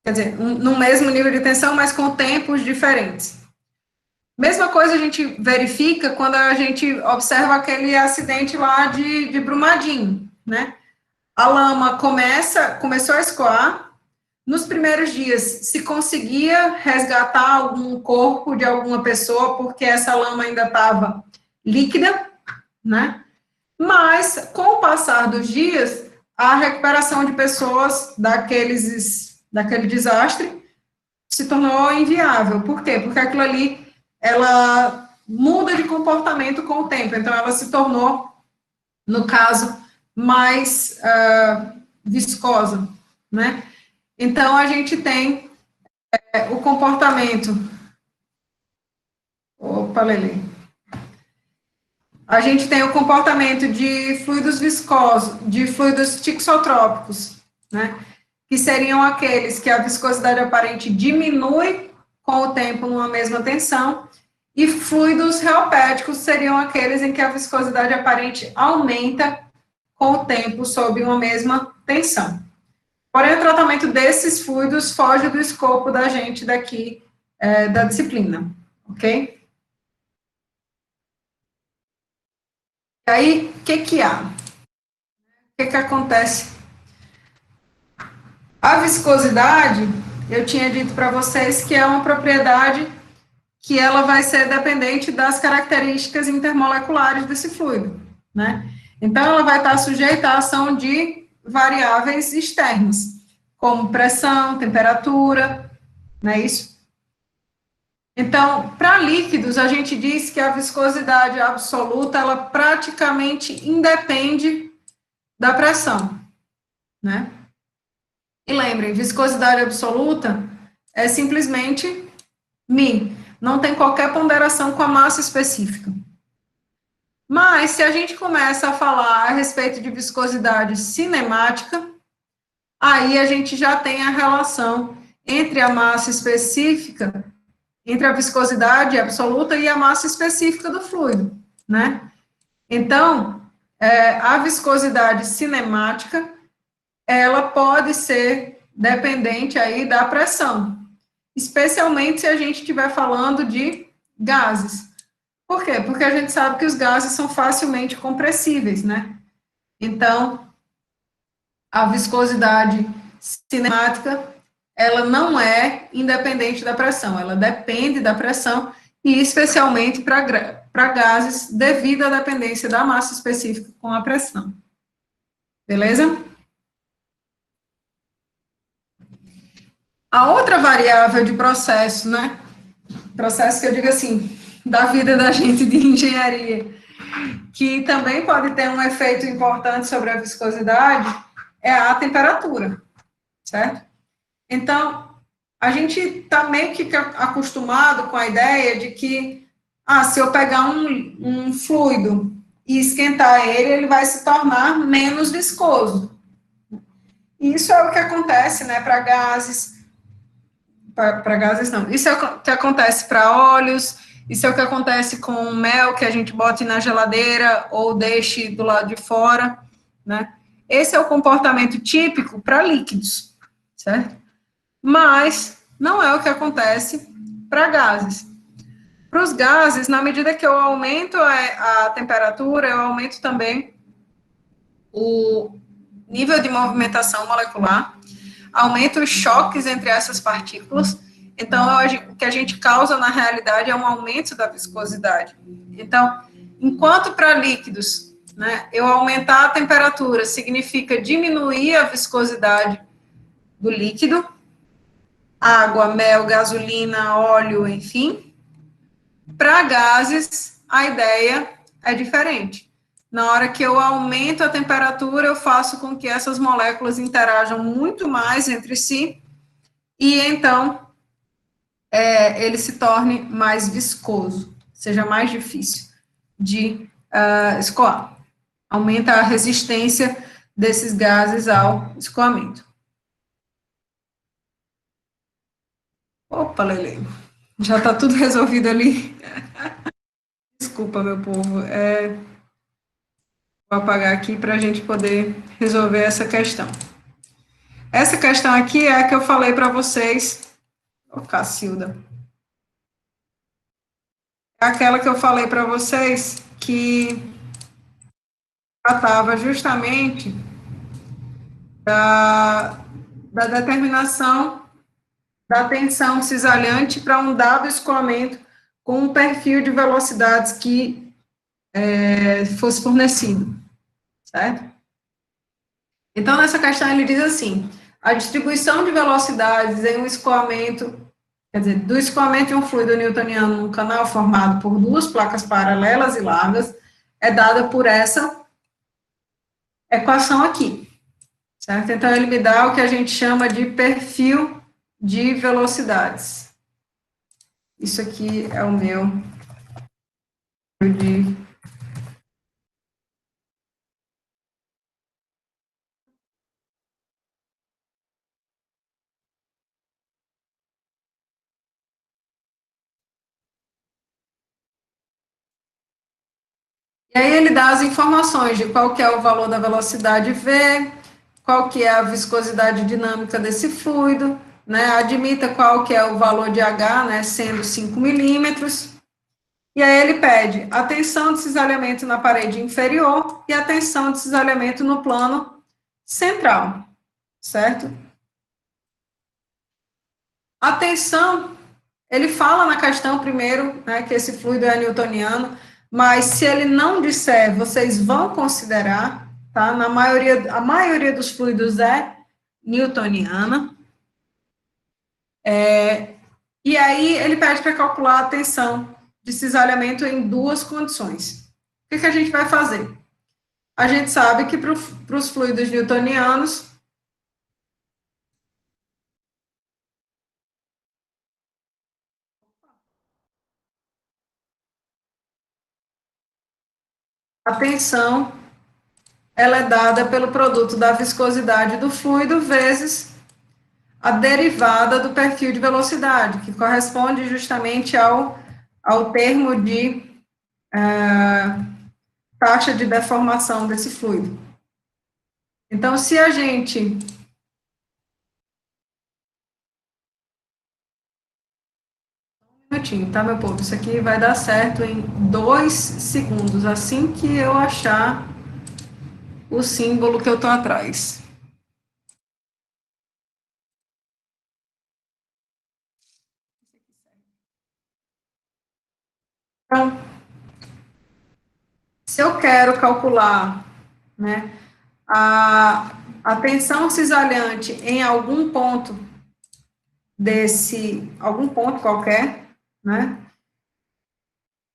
Speaker 1: Quer dizer, no mesmo nível de tensão, mas com tempos diferentes. Mesma coisa a gente verifica quando a gente observa aquele acidente lá de Brumadinho, né? A lama começou a escoar. Nos primeiros dias, se conseguia resgatar algum corpo de alguma pessoa, porque essa lama ainda estava líquida, né? Mas, com o passar dos dias, a recuperação de pessoas daquele desastre se tornou inviável. Por quê? Porque aquilo ali, ela muda de comportamento com o tempo. Então, ela se tornou, no caso, mais viscosa, né? Então, a gente tem o comportamento... Opa, Lelê. A gente tem o comportamento de fluidos viscosos, de fluidos tixotrópicos, né? Que seriam aqueles que a viscosidade aparente diminui com o tempo numa mesma tensão, e fluidos reopédicos seriam aqueles em que a viscosidade aparente aumenta com o tempo sob uma mesma tensão. Porém, o tratamento desses fluidos foge do escopo da gente daqui, da disciplina, ok? E aí, o que há? O que acontece? A viscosidade, eu tinha dito para vocês que é uma propriedade que ela vai ser dependente das características intermoleculares desse fluido, né? Então, ela vai estar sujeita à ação de variáveis externas, como pressão, temperatura, não é isso? Então, para líquidos, a gente diz que a viscosidade absoluta, ela praticamente independe da pressão, né? E lembrem, viscosidade absoluta é simplesmente μ, não tem qualquer ponderação com a massa específica. Mas, se a gente começa a falar a respeito de viscosidade cinemática, aí a gente já tem a relação entre a massa específica, entre a viscosidade absoluta e a massa específica do fluido, né? Então, a viscosidade cinemática, ela pode ser dependente aí da pressão, especialmente se a gente estiver falando de gases. Por quê? Porque a gente sabe que os gases são facilmente compressíveis, né? Então, a viscosidade cinemática, ela não é independente da pressão, ela depende da pressão, e especialmente para gases, devido à dependência da massa específica com a pressão. Beleza? A outra variável de processo, né? Processo que eu digo assim, da vida da gente de engenharia, que também pode ter um efeito importante sobre a viscosidade, é a temperatura, certo? Então, a gente está meio que acostumado com a ideia de que, se eu pegar um fluido e esquentar ele, ele vai se tornar menos viscoso. E isso é o que acontece, né, para gases, para gases não, isso é o que acontece para óleos, isso é o que acontece com mel que a gente bota na geladeira ou deixe do lado de fora, né? Esse é o comportamento típico para líquidos, certo? Mas não é o que acontece para gases. Para os gases, na medida que eu aumento a temperatura, eu aumento também o nível de movimentação molecular, aumento os choques entre essas partículas. Então, o que a gente causa, na realidade, é um aumento da viscosidade. Então, enquanto para líquidos, né, eu aumentar a temperatura significa diminuir a viscosidade do líquido, água, mel, gasolina, óleo, enfim. Para gases, a ideia é diferente. Na hora que eu aumento a temperatura, eu faço com que essas moléculas interajam muito mais entre si, e então ele se torne mais viscoso, seja mais difícil de escoar. Aumenta a resistência desses gases ao escoamento. Opa, Lele, já está tudo resolvido ali. Desculpa, meu povo. Vou apagar aqui para a gente poder resolver essa questão. Essa questão aqui é a que eu falei para vocês. Ô, Cacilda. É aquela que eu falei para vocês que tratava justamente da determinação da tensão cisalhante para um dado escoamento com um perfil de velocidades que fosse fornecido, certo? Então, nessa questão, ele diz assim, a distribuição de velocidades em um escoamento, quer dizer, do escoamento de um fluido newtoniano num canal formado por duas placas paralelas e largas, é dada por essa equação aqui, certo? Então, ele me dá o que a gente chama de perfil de velocidades. Isso aqui é o meu de E aí ele dá as informações de qual que é o valor da velocidade V, qual que é a viscosidade dinâmica desse fluido, né, admita qual que é o valor de H, né, sendo 5 milímetros, e aí ele pede a tensão de cisalhamento na parede inferior e a tensão de cisalhamento no plano central, certo? A tensão, ele fala na questão primeiro, né, que esse fluido é newtoniano, mas se ele não disser, vocês vão considerar, tá? A maioria dos fluidos newtoniana. E aí ele pede para calcular a tensão de cisalhamento em duas condições. O que a gente vai fazer? A gente sabe que para os fluidos newtonianos, a tensão ela é dada pelo produto da viscosidade do fluido vezes a derivada do perfil de velocidade, que corresponde justamente ao termo de taxa de deformação desse fluido. Então, se a gente minutinho, tá, meu povo? Isso aqui vai dar certo em 2 segundos, assim que eu achar o símbolo que eu tô atrás. Então, se eu quero calcular, né, a tensão cisalhante em algum ponto algum ponto qualquer, né,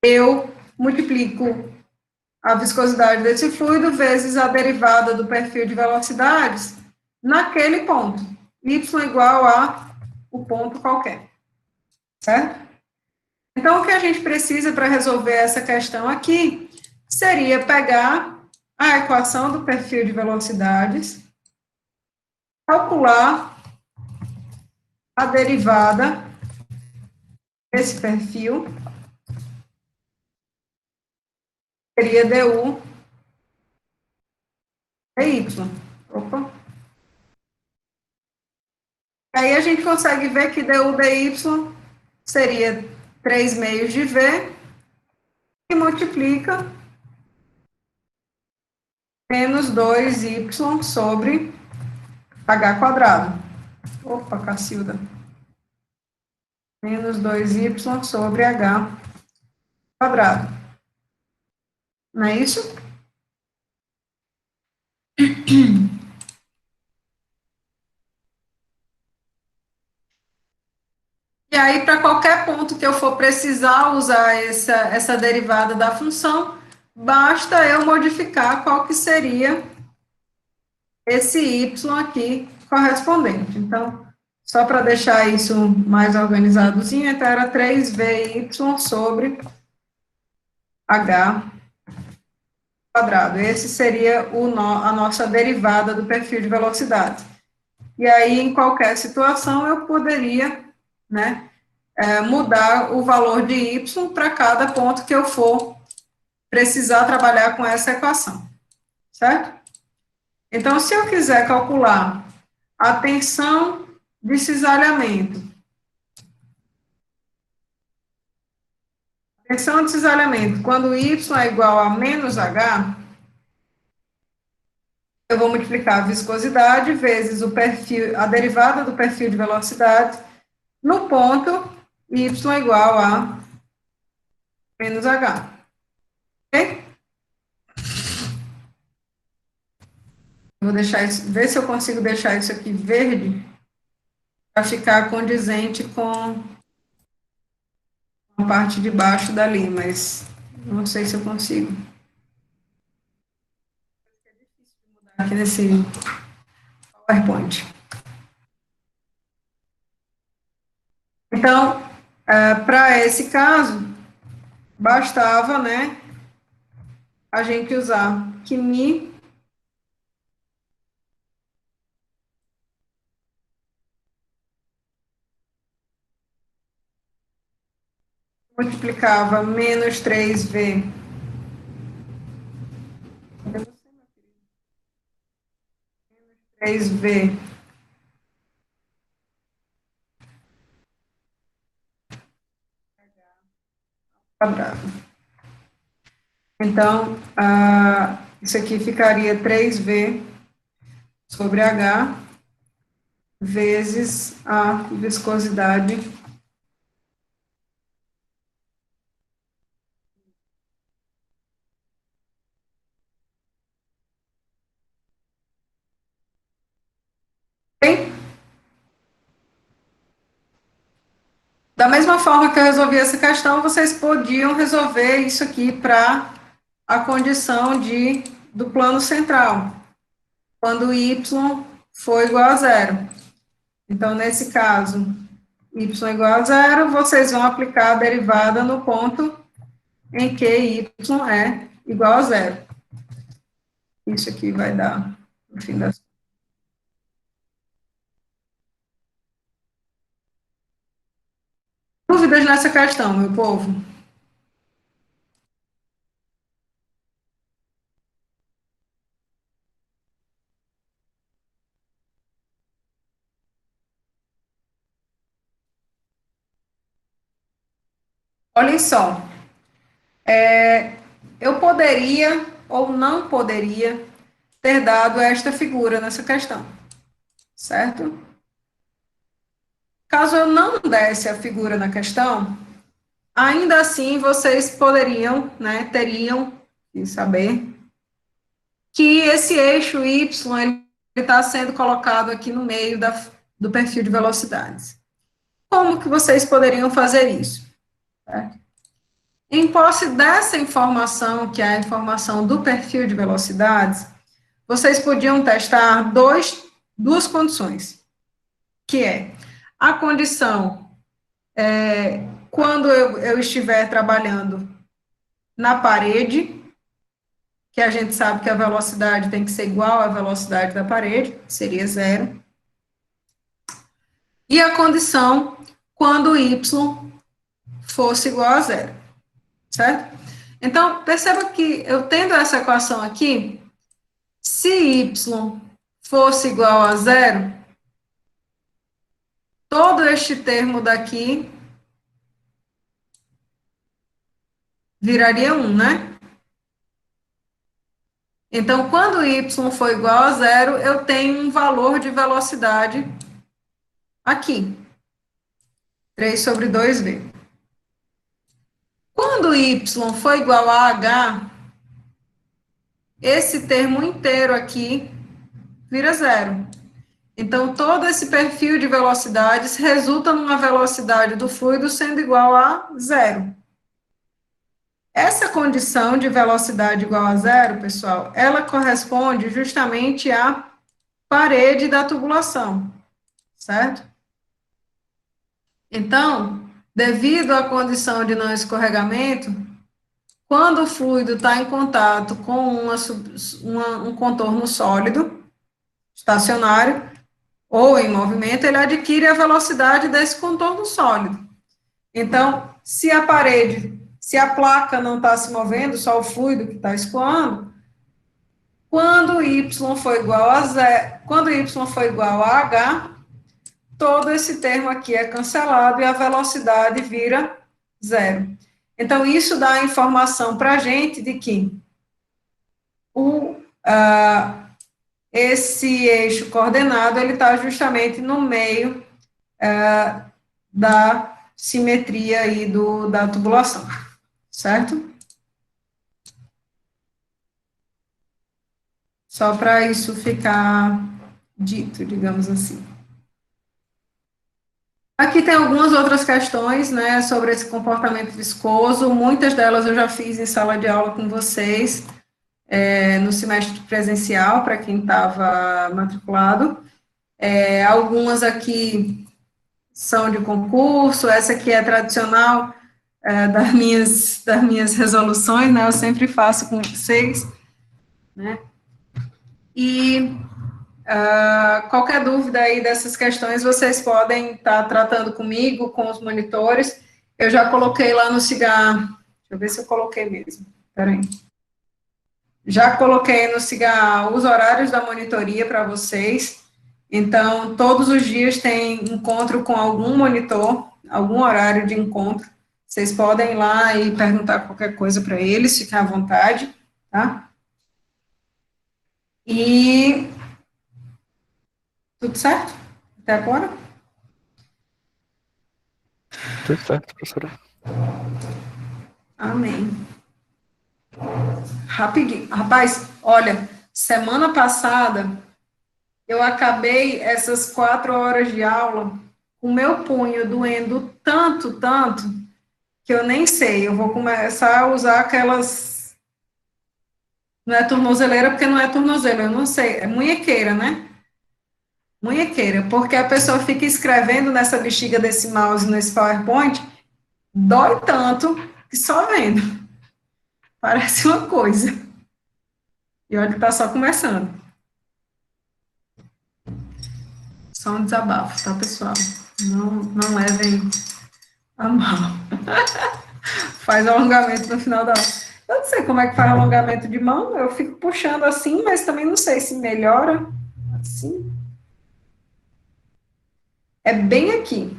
Speaker 1: eu multiplico a viscosidade desse fluido vezes a derivada do perfil de velocidades naquele ponto. Y igual a o ponto qualquer, certo? Então, o que a gente precisa para resolver essa questão aqui seria pegar a equação do perfil de velocidades, calcular a derivada desse perfil, seria du dy. Opa. Aí a gente consegue ver que du dy seria 3 meios de v, que multiplica menos 2y sobre h quadrado. Opa, Cacilda. Menos 2y sobre h quadrado. Não é isso? E aí, para qualquer ponto que eu for precisar usar essa derivada da função, basta eu modificar qual que seria esse y aqui correspondente. Então, só para deixar isso mais organizadozinho, então era 3vy sobre h quadrado. Esse seria a nossa derivada do perfil de velocidade. E aí, em qualquer situação, eu poderia, né, mudar o valor de y para cada ponto que eu for precisar trabalhar com essa equação, certo? Então, se eu quiser calcular a tensão de cisalhamento, tensão de cisalhamento, quando y é igual a menos h, eu vou multiplicar a viscosidade vezes o perfil, a derivada do perfil de velocidade, no ponto y igual a menos h. Ok? Vou deixar isso, ver se eu consigo deixar isso aqui verde, para ficar condizente com a parte de baixo dali, mas não sei se eu consigo. Aqui nesse PowerPoint. Então, para esse caso, bastava, né, a gente usar que mi multiplicava menos 3v 3v quadrado. Então, isso aqui ficaria 3v sobre h vezes a viscosidade Da mesma forma que eu resolvi essa questão, vocês podiam resolver isso aqui para a condição do plano central, quando y for igual a zero. Então, nesse caso, y igual a zero, vocês vão aplicar a derivada no ponto em que y é igual a zero. Isso aqui vai dar, no fim das contas. Dúvidas nessa questão, meu povo? Olhem só, eu poderia ou não poderia ter dado esta figura nessa questão, certo? Caso eu não desse a figura na questão, ainda assim vocês poderiam, né, teriam que saber que esse eixo y está sendo colocado aqui no meio do perfil de velocidades. Como que vocês poderiam fazer isso? Certo? Em posse dessa informação, que é a informação do perfil de velocidades, vocês podiam testar duas condições, que é a condição quando eu estiver trabalhando na parede, que a gente sabe que a velocidade tem que ser igual à velocidade da parede, seria zero, e a condição quando y fosse igual a zero, certo? Então, perceba que eu tendo essa equação aqui, se y fosse igual a zero, todo este termo daqui viraria 1, né? Então, quando y for igual a zero, eu tenho um valor de velocidade aqui, 3 sobre 2v. Quando y for igual a h, esse termo inteiro aqui vira zero. Então, todo esse perfil de velocidades resulta numa velocidade do fluido sendo igual a zero. Essa condição de velocidade igual a zero, pessoal, ela corresponde justamente à parede da tubulação, certo? Então, devido à condição de não escorregamento, quando o fluido está em contato com um contorno sólido, estacionário, ou em movimento, ele adquire a velocidade desse contorno sólido. Então, se a placa não está se movendo, só o fluido que está escoando, quando y for igual a zero, quando y for igual a h, todo esse termo aqui é cancelado e a velocidade vira zero. Então, isso dá a informação para a gente de que esse eixo coordenado, ele está justamente no meio da simetria aí da tubulação, certo? Só para isso ficar dito, digamos assim. Aqui tem algumas outras questões, né, sobre esse comportamento viscoso, muitas delas eu já fiz em sala de aula com vocês, no semestre presencial, para quem estava matriculado. Algumas aqui são de concurso, essa aqui é tradicional das minhas resoluções, né, eu sempre faço com vocês, né, e qualquer dúvida aí dessas questões, vocês podem estar tratando comigo, com os monitores. Eu já coloquei lá no Cigar, deixa eu ver se eu coloquei mesmo, peraí. Já coloquei no Cigar os horários da monitoria para vocês, então, todos os dias tem encontro com algum monitor, algum horário de encontro, vocês podem ir lá e perguntar qualquer coisa para eles, ficar à vontade, tá? E tudo certo? Até agora?
Speaker 2: Tudo certo, professora.
Speaker 1: Amém. Rapidinho. Rapaz, olha, semana passada, eu acabei essas 4 horas de aula o meu punho doendo tanto, tanto, que eu nem sei, eu vou começar a usar aquelas, não é tornozeleira porque não é tornozelo, eu não sei, é munhequeira, né? Munhequeira, porque a pessoa fica escrevendo nessa bexiga desse mouse, nesse PowerPoint, dói tanto que só vendo, parece uma coisa. E olha que tá só começando. Só um desabafo, tá, pessoal? Não levem a mal. Faz alongamento no final da aula. Eu não sei como é que faz alongamento de mão, eu fico puxando assim, mas também não sei se melhora assim. É bem aqui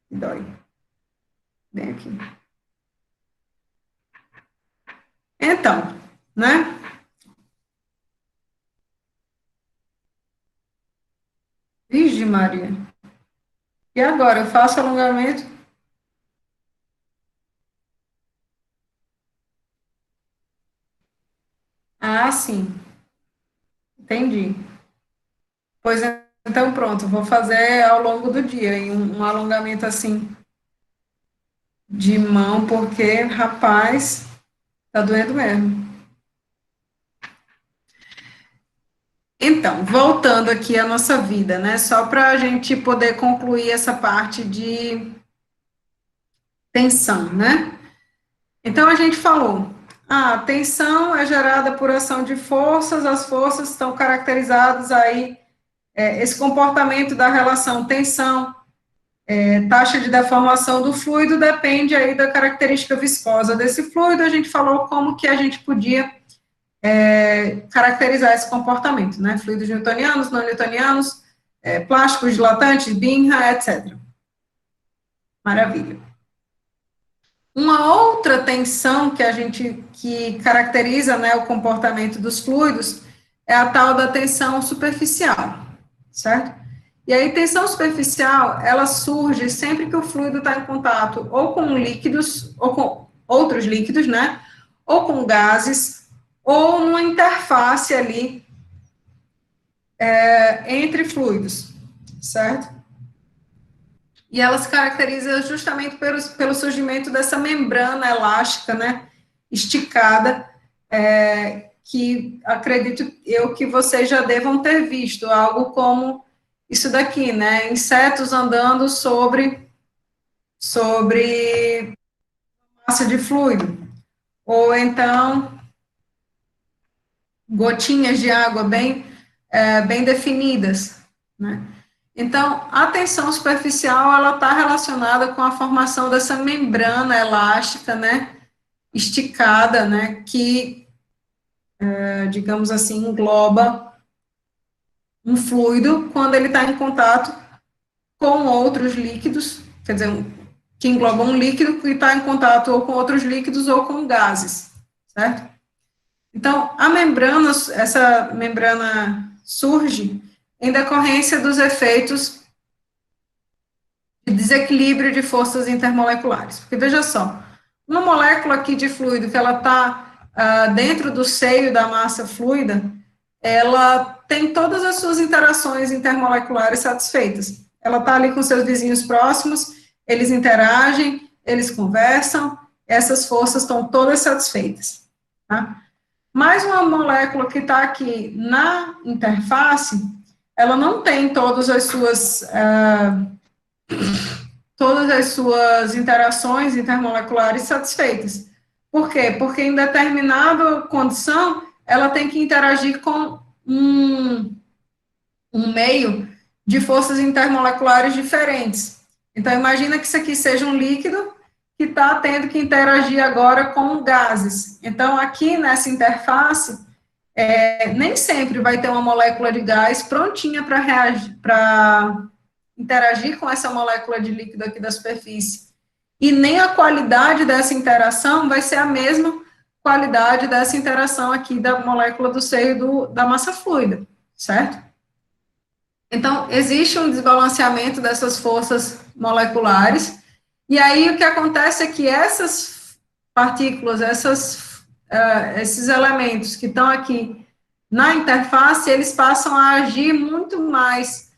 Speaker 1: que dói. Bem aqui. Então, né? Virgem Maria. E agora, eu faço alongamento? Ah, sim. Entendi. Pois então, pronto, vou fazer ao longo do dia e um alongamento assim de mão, porque, rapaz, tá doendo mesmo. Então, voltando aqui à nossa vida, né? Só para a gente poder concluir essa parte de tensão, né? Então, a gente falou, a tensão é gerada por ação de forças, as forças estão caracterizadas aí, esse comportamento da relação tensão, taxa de deformação do fluido depende aí da característica viscosa desse fluido, a gente falou como que a gente podia caracterizar esse comportamento, né? Fluidos newtonianos, não newtonianos, plásticos, dilatantes, Binha, etc. Maravilha. Uma outra tensão que caracteriza, né, o comportamento dos fluidos é a tal da tensão superficial, certo? E aí, tensão superficial, ela surge sempre que o fluido está em contato ou com líquidos, ou com outros líquidos, né? Ou com gases, ou numa interface ali entre fluidos, certo? E ela se caracteriza justamente pelo surgimento dessa membrana elástica, né, esticada, que acredito eu que vocês já devam ter visto, algo como isso daqui, né, insetos andando sobre massa de fluido, ou então gotinhas de água bem definidas, né. Então, a tensão superficial, ela está relacionada com a formação dessa membrana elástica, né, esticada, né, que, digamos assim, engloba um fluido quando ele está em contato com outros líquidos, quer dizer, que engloba um líquido que está em contato ou com outros líquidos ou com gases, certo? Então, essa membrana surge em decorrência dos efeitos de desequilíbrio de forças intermoleculares. Porque, veja só, uma molécula aqui de fluido que ela está dentro do seio da massa fluida, ela tem todas as suas interações intermoleculares satisfeitas. Ela está ali com seus vizinhos próximos, eles interagem, eles conversam, essas forças estão todas satisfeitas. Tá? Mas uma molécula que está aqui na interface, ela não tem todas as suas interações intermoleculares satisfeitas. Por quê? Porque em determinada condição, ela tem que interagir com um meio de forças intermoleculares diferentes. Então, imagina que isso aqui seja um líquido que está tendo que interagir agora com gases. Então, aqui nessa interface, nem sempre vai ter uma molécula de gás prontinha para reagir, para interagir com essa molécula de líquido aqui da superfície. E nem a qualidade dessa interação vai ser a mesma qualidade dessa interação aqui da molécula do seio da massa fluida, certo? Então, existe um desbalanceamento dessas forças moleculares, e aí o que acontece é que essas partículas, esses elementos que estão aqui na interface, eles passam a agir muito mais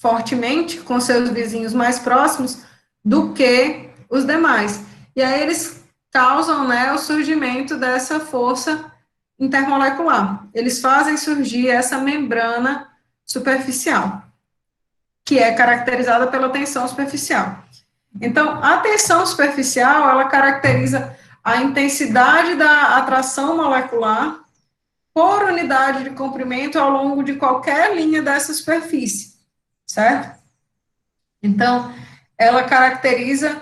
Speaker 1: fortemente com seus vizinhos mais próximos do que os demais. E aí eles causam, né, o surgimento dessa força intermolecular. Eles fazem surgir essa membrana superficial, que é caracterizada pela tensão superficial. Então, a tensão superficial, ela caracteriza a intensidade da atração molecular por unidade de comprimento ao longo de qualquer linha dessa superfície, certo? Então, ela caracteriza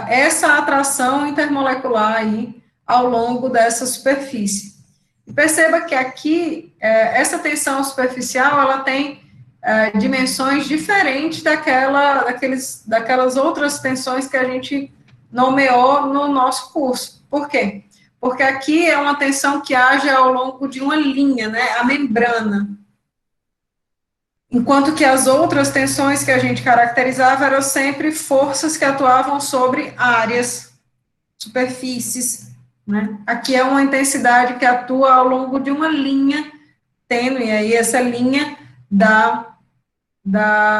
Speaker 1: essa atração intermolecular aí ao longo dessa superfície. E perceba que aqui, essa tensão superficial, ela tem dimensões diferentes daquelas outras tensões que a gente nomeou no nosso curso. Por quê? Porque aqui é uma tensão que age ao longo de uma linha, né, a membrana. Enquanto que as outras tensões que a gente caracterizava eram sempre forças que atuavam sobre áreas, superfícies, né? Aqui é uma intensidade que atua ao longo de uma linha tênue, aí essa linha da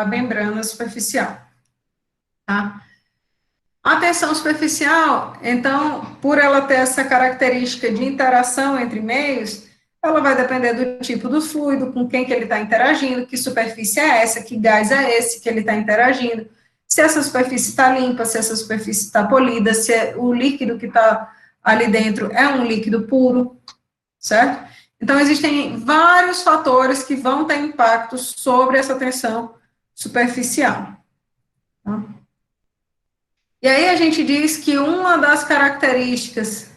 Speaker 1: membrana superficial, tá? A tensão superficial, então, por ela ter essa característica de interação entre meios, ela vai depender do tipo do fluido, com quem que ele está interagindo, que superfície é essa, que gás é esse que ele está interagindo, se essa superfície está limpa, se essa superfície está polida, se o líquido que está ali dentro é um líquido puro, certo? Então, existem vários fatores que vão ter impacto sobre essa tensão superficial. Tá? E aí a gente diz que uma das características,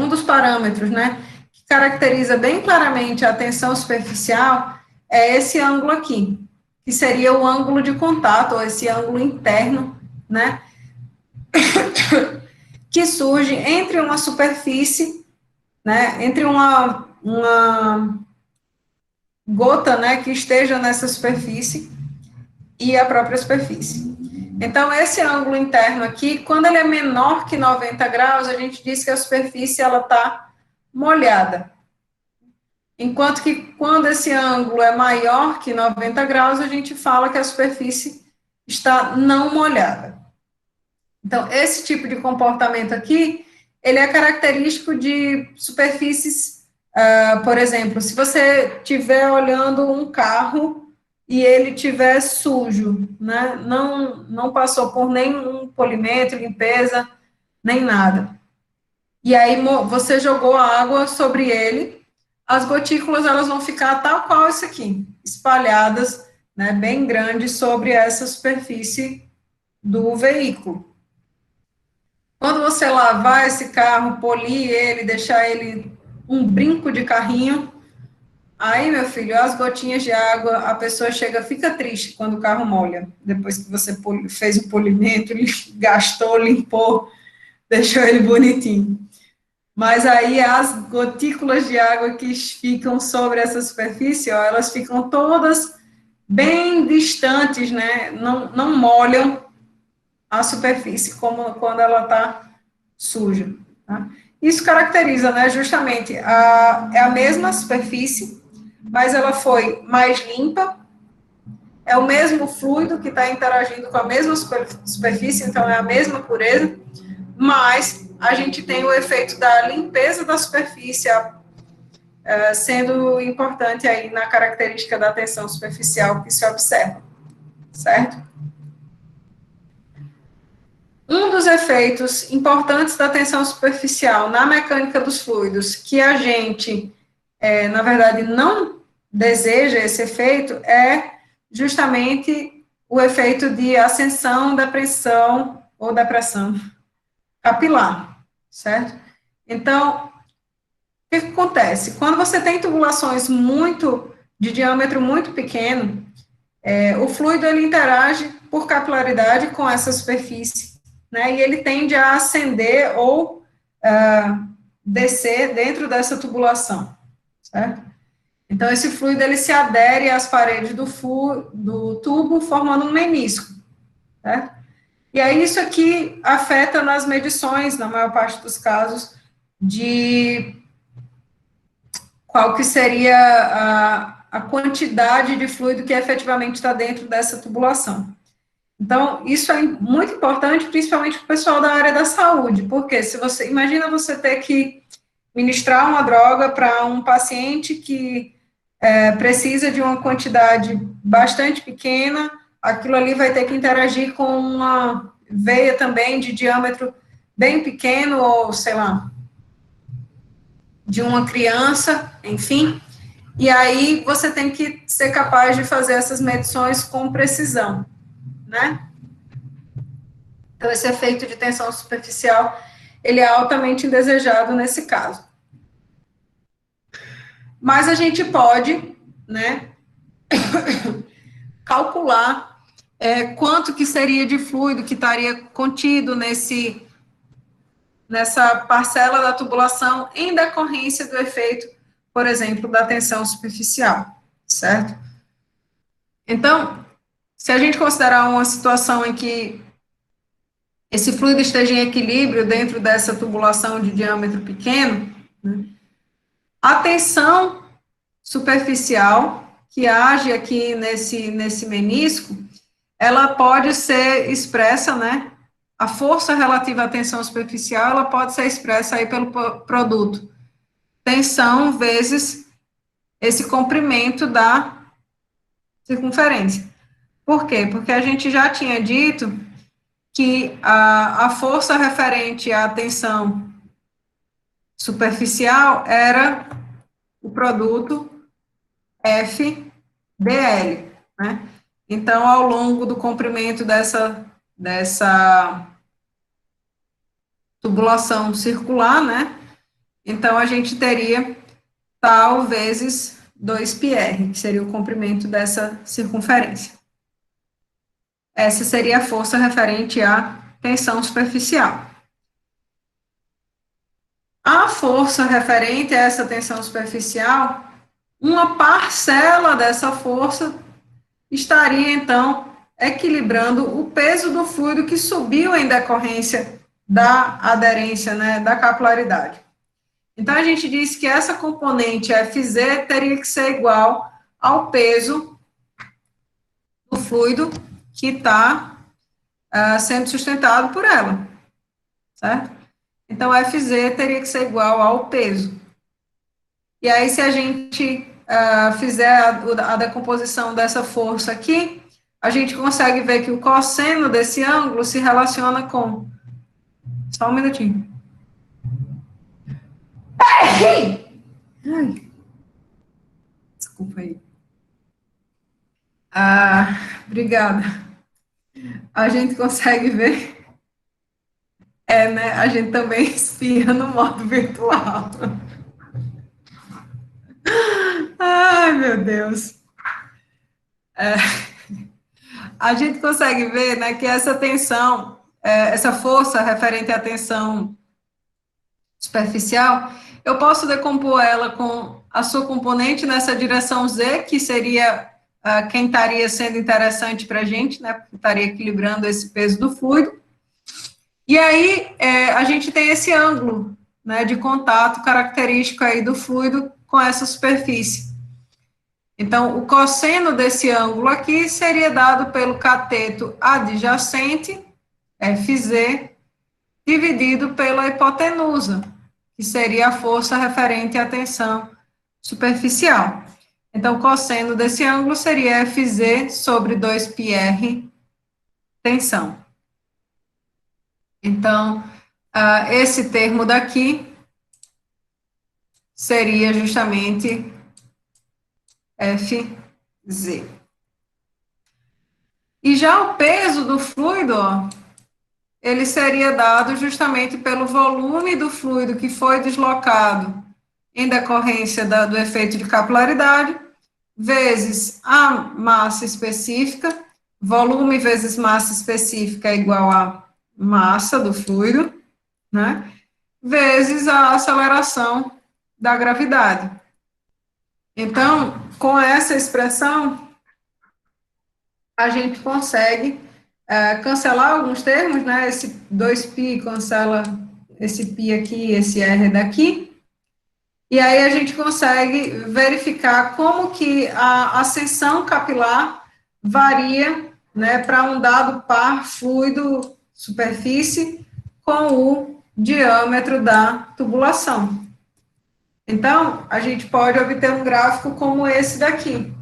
Speaker 1: um dos parâmetros, né, que caracteriza bem claramente a tensão superficial é esse ângulo aqui, que seria o ângulo de contato, ou esse ângulo interno, né, que surge entre uma superfície, né, entre uma gota, né, que esteja nessa superfície e a própria superfície. Então, esse ângulo interno aqui, quando ele é menor que 90 graus, a gente diz que a superfície ela está molhada. Enquanto que quando esse ângulo é maior que 90 graus, a gente fala que a superfície está não molhada. Então, esse tipo de comportamento aqui, ele é característico de superfícies, por exemplo, se você estiver olhando um carro e ele tiver sujo, né, não passou por nenhum polimento, limpeza, nem nada. E aí você jogou a água sobre ele, as gotículas elas vão ficar tal qual isso aqui, espalhadas, né, bem grandes sobre essa superfície do veículo. Quando você lavar esse carro, polir ele, deixar ele um brinco de carrinho, aí, meu filho, as gotinhas de água, a pessoa fica triste quando o carro molha, depois que você fez o polimento, gastou, limpou, deixou ele bonitinho. Mas aí as gotículas de água que ficam sobre essa superfície, ó, elas ficam todas bem distantes, né? Não molham a superfície como quando ela está suja. Tá? Isso caracteriza, né, justamente, é a mesma superfície, mas ela foi mais limpa, é o mesmo fluido que está interagindo com a mesma superfície, então é a mesma pureza, mas a gente tem o efeito da limpeza da superfície sendo importante aí na característica da tensão superficial que se observa, certo? Um dos efeitos importantes da tensão superficial na mecânica dos fluidos, que a gente, na verdade, não deseja esse efeito, é justamente o efeito de ascensão da pressão ou da pressão capilar, certo? Então, o que acontece? Quando você tem tubulações de diâmetro muito pequeno, o fluido ele interage por capilaridade com essa superfície, né, e ele tende a ascender ou descer dentro dessa tubulação, certo? Então, esse fluido, ele se adere às paredes do tubo, formando um menisco, certo? E aí, isso aqui afeta nas medições, na maior parte dos casos, de qual que seria a quantidade de fluido que efetivamente está dentro dessa tubulação. Então, isso é muito importante, principalmente para o pessoal da área da saúde, porque se você, imagina você ter que ministrar uma droga para um paciente que precisa de uma quantidade bastante pequena, aquilo ali vai ter que interagir com uma veia também de diâmetro bem pequeno, ou sei lá, de uma criança, enfim, e aí você tem que ser capaz de fazer essas medições com precisão, né? Então, esse efeito de tensão superficial, ele é altamente indesejado nesse caso. Mas a gente pode, né, calcular quanto que seria de fluido que estaria contido nessa parcela da tubulação em decorrência do efeito, por exemplo, da tensão superficial, certo? Então, se a gente considerar uma situação em que esse fluido esteja em equilíbrio dentro dessa tubulação de diâmetro pequeno, né, a tensão superficial que age aqui nesse menisco, ela pode ser expressa, né? A força relativa à tensão superficial, ela pode ser expressa aí pelo produto tensão vezes esse comprimento da circunferência. Por quê? Porque a gente já tinha dito que a força referente à tensão superficial era o produto FDL, né? Então, ao longo do comprimento dessa tubulação circular, né? Então, a gente teria tal vezes 2πr, que seria o comprimento dessa circunferência. Essa seria a força referente à tensão superficial. A força referente a essa tensão superficial, uma parcela dessa força estaria, então, equilibrando o peso do fluido que subiu em decorrência da aderência, né, da capilaridade. Então, a gente disse que essa componente Fz teria que ser igual ao peso do fluido que está sendo sustentado por ela, certo? Então, Fz teria que ser igual ao peso. E aí, se a gente fizer a decomposição dessa força aqui, a gente consegue ver que o cosseno desse ângulo se relaciona com... Só um minutinho. Ai, desculpa aí. Obrigada. A gente consegue ver... né? A gente também espia no modo virtual. Ai, meu Deus. A gente consegue ver, né, que essa tensão, essa força referente à tensão superficial, eu posso decompor ela com a sua componente nessa direção Z, que seria quem estaria sendo interessante para a gente, né, porque estaria equilibrando esse peso do fluido. E aí, a gente tem esse ângulo, né, de contato característico aí do fluido com essa superfície. Então, o cosseno desse ângulo aqui seria dado pelo cateto adjacente, Fz, dividido pela hipotenusa, que seria a força referente à tensão superficial. Então, o cosseno desse ângulo seria Fz sobre 2πr tensão. Então, esse termo daqui seria justamente Fz. E já o peso do fluido, ó, ele seria dado justamente pelo volume do fluido que foi deslocado em decorrência do efeito de capilaridade, vezes a massa específica, volume vezes massa específica é igual a massa do fluido, né, vezes a aceleração da gravidade. Então, com essa expressão, a gente consegue cancelar alguns termos, né, esse 2π cancela esse π aqui, esse r daqui, E aí a gente consegue verificar como que a ascensão capilar varia, né, para um dado par fluido superfície com o diâmetro da tubulação. Então, a gente pode obter um gráfico como esse daqui,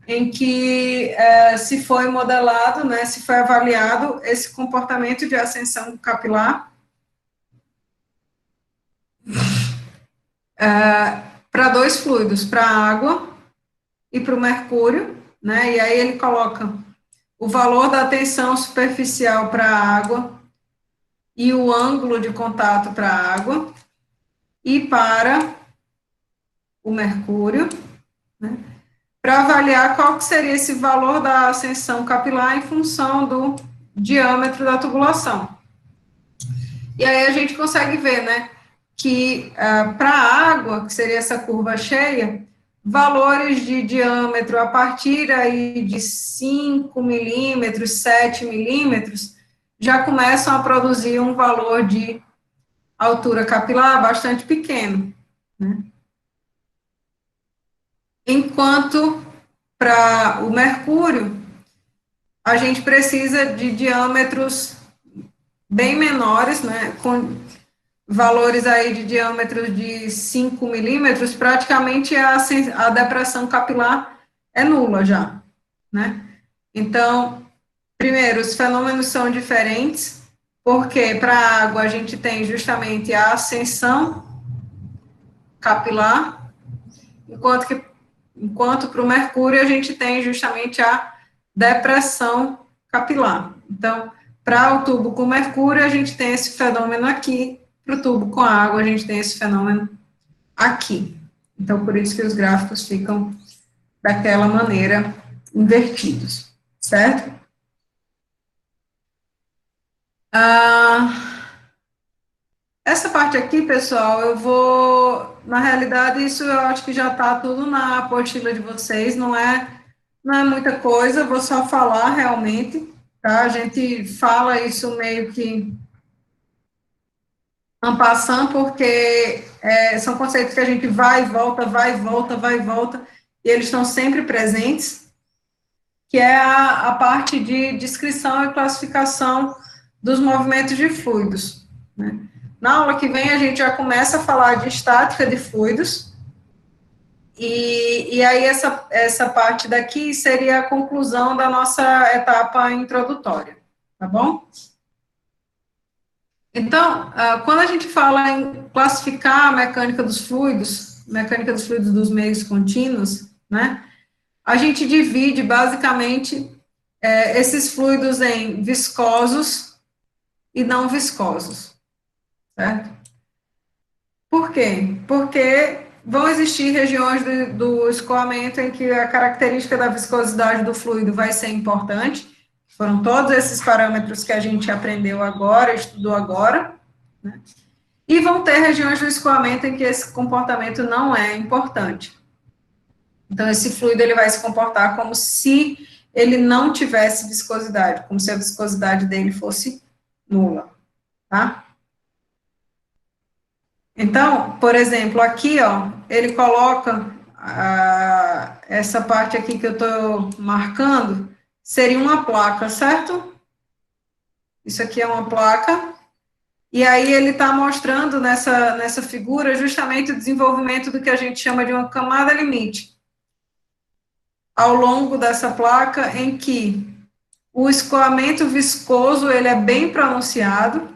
Speaker 1: em que se foi modelado, né, se foi avaliado esse comportamento de ascensão capilar para dois fluidos, para a água e para o mercúrio, né, e aí ele coloca o valor da tensão superficial para a água e o ângulo de contato para a água e para o mercúrio, né, para avaliar qual que seria esse valor da ascensão capilar em função do diâmetro da tubulação. E aí a gente consegue ver, né, que para a água, que seria essa curva cheia, valores de diâmetro a partir aí de 5 milímetros, 7 milímetros, já começam a produzir um valor de altura capilar bastante pequeno, né? Enquanto para o mercúrio, a gente precisa de diâmetros bem menores, né, com valores aí de diâmetro de 5 milímetros, praticamente a depressão capilar é nula já, né? Então, primeiro, os fenômenos são diferentes, porque para a água a gente tem justamente a ascensão capilar, enquanto para o mercúrio a gente tem justamente a depressão capilar. Então, para o tubo com mercúrio, a gente tem esse fenômeno aqui, para o tubo com água, a gente tem esse fenômeno aqui. Então, por isso que os gráficos ficam daquela maneira, invertidos, certo? Essa parte aqui, pessoal, eu vou, na realidade, isso eu acho que já está tudo na apostila de vocês, não é muita coisa, eu vou só falar realmente, tá? A gente fala isso meio que en passant, porque são conceitos que a gente vai e volta, vai e volta, vai e volta, e eles estão sempre presentes, que é a parte de descrição e classificação dos movimentos de fluidos, né? Na aula que vem, a gente já começa a falar de estática de fluidos, e aí essa parte daqui seria a conclusão da nossa etapa introdutória, tá bom? Então, quando a gente fala em classificar a mecânica dos fluidos dos meios contínuos, né, a gente divide basicamente esses fluidos em viscosos e não viscosos, certo? Por quê? Porque vão existir regiões do escoamento em que a característica da viscosidade do fluido vai ser importante, foram todos esses parâmetros que a gente aprendeu agora, estudou agora, né? E vão ter regiões do escoamento em que esse comportamento não é importante. Então, esse fluido ele vai se comportar como se ele não tivesse viscosidade, como se a viscosidade dele fosse nula, tá? Então, por exemplo, aqui, ó, ele coloca essa parte aqui que eu estou marcando, seria uma placa, certo? Isso aqui é uma placa, e aí ele está mostrando nessa figura justamente o desenvolvimento do que a gente chama de uma camada limite, ao longo dessa placa, em que o escoamento viscoso, ele é bem pronunciado,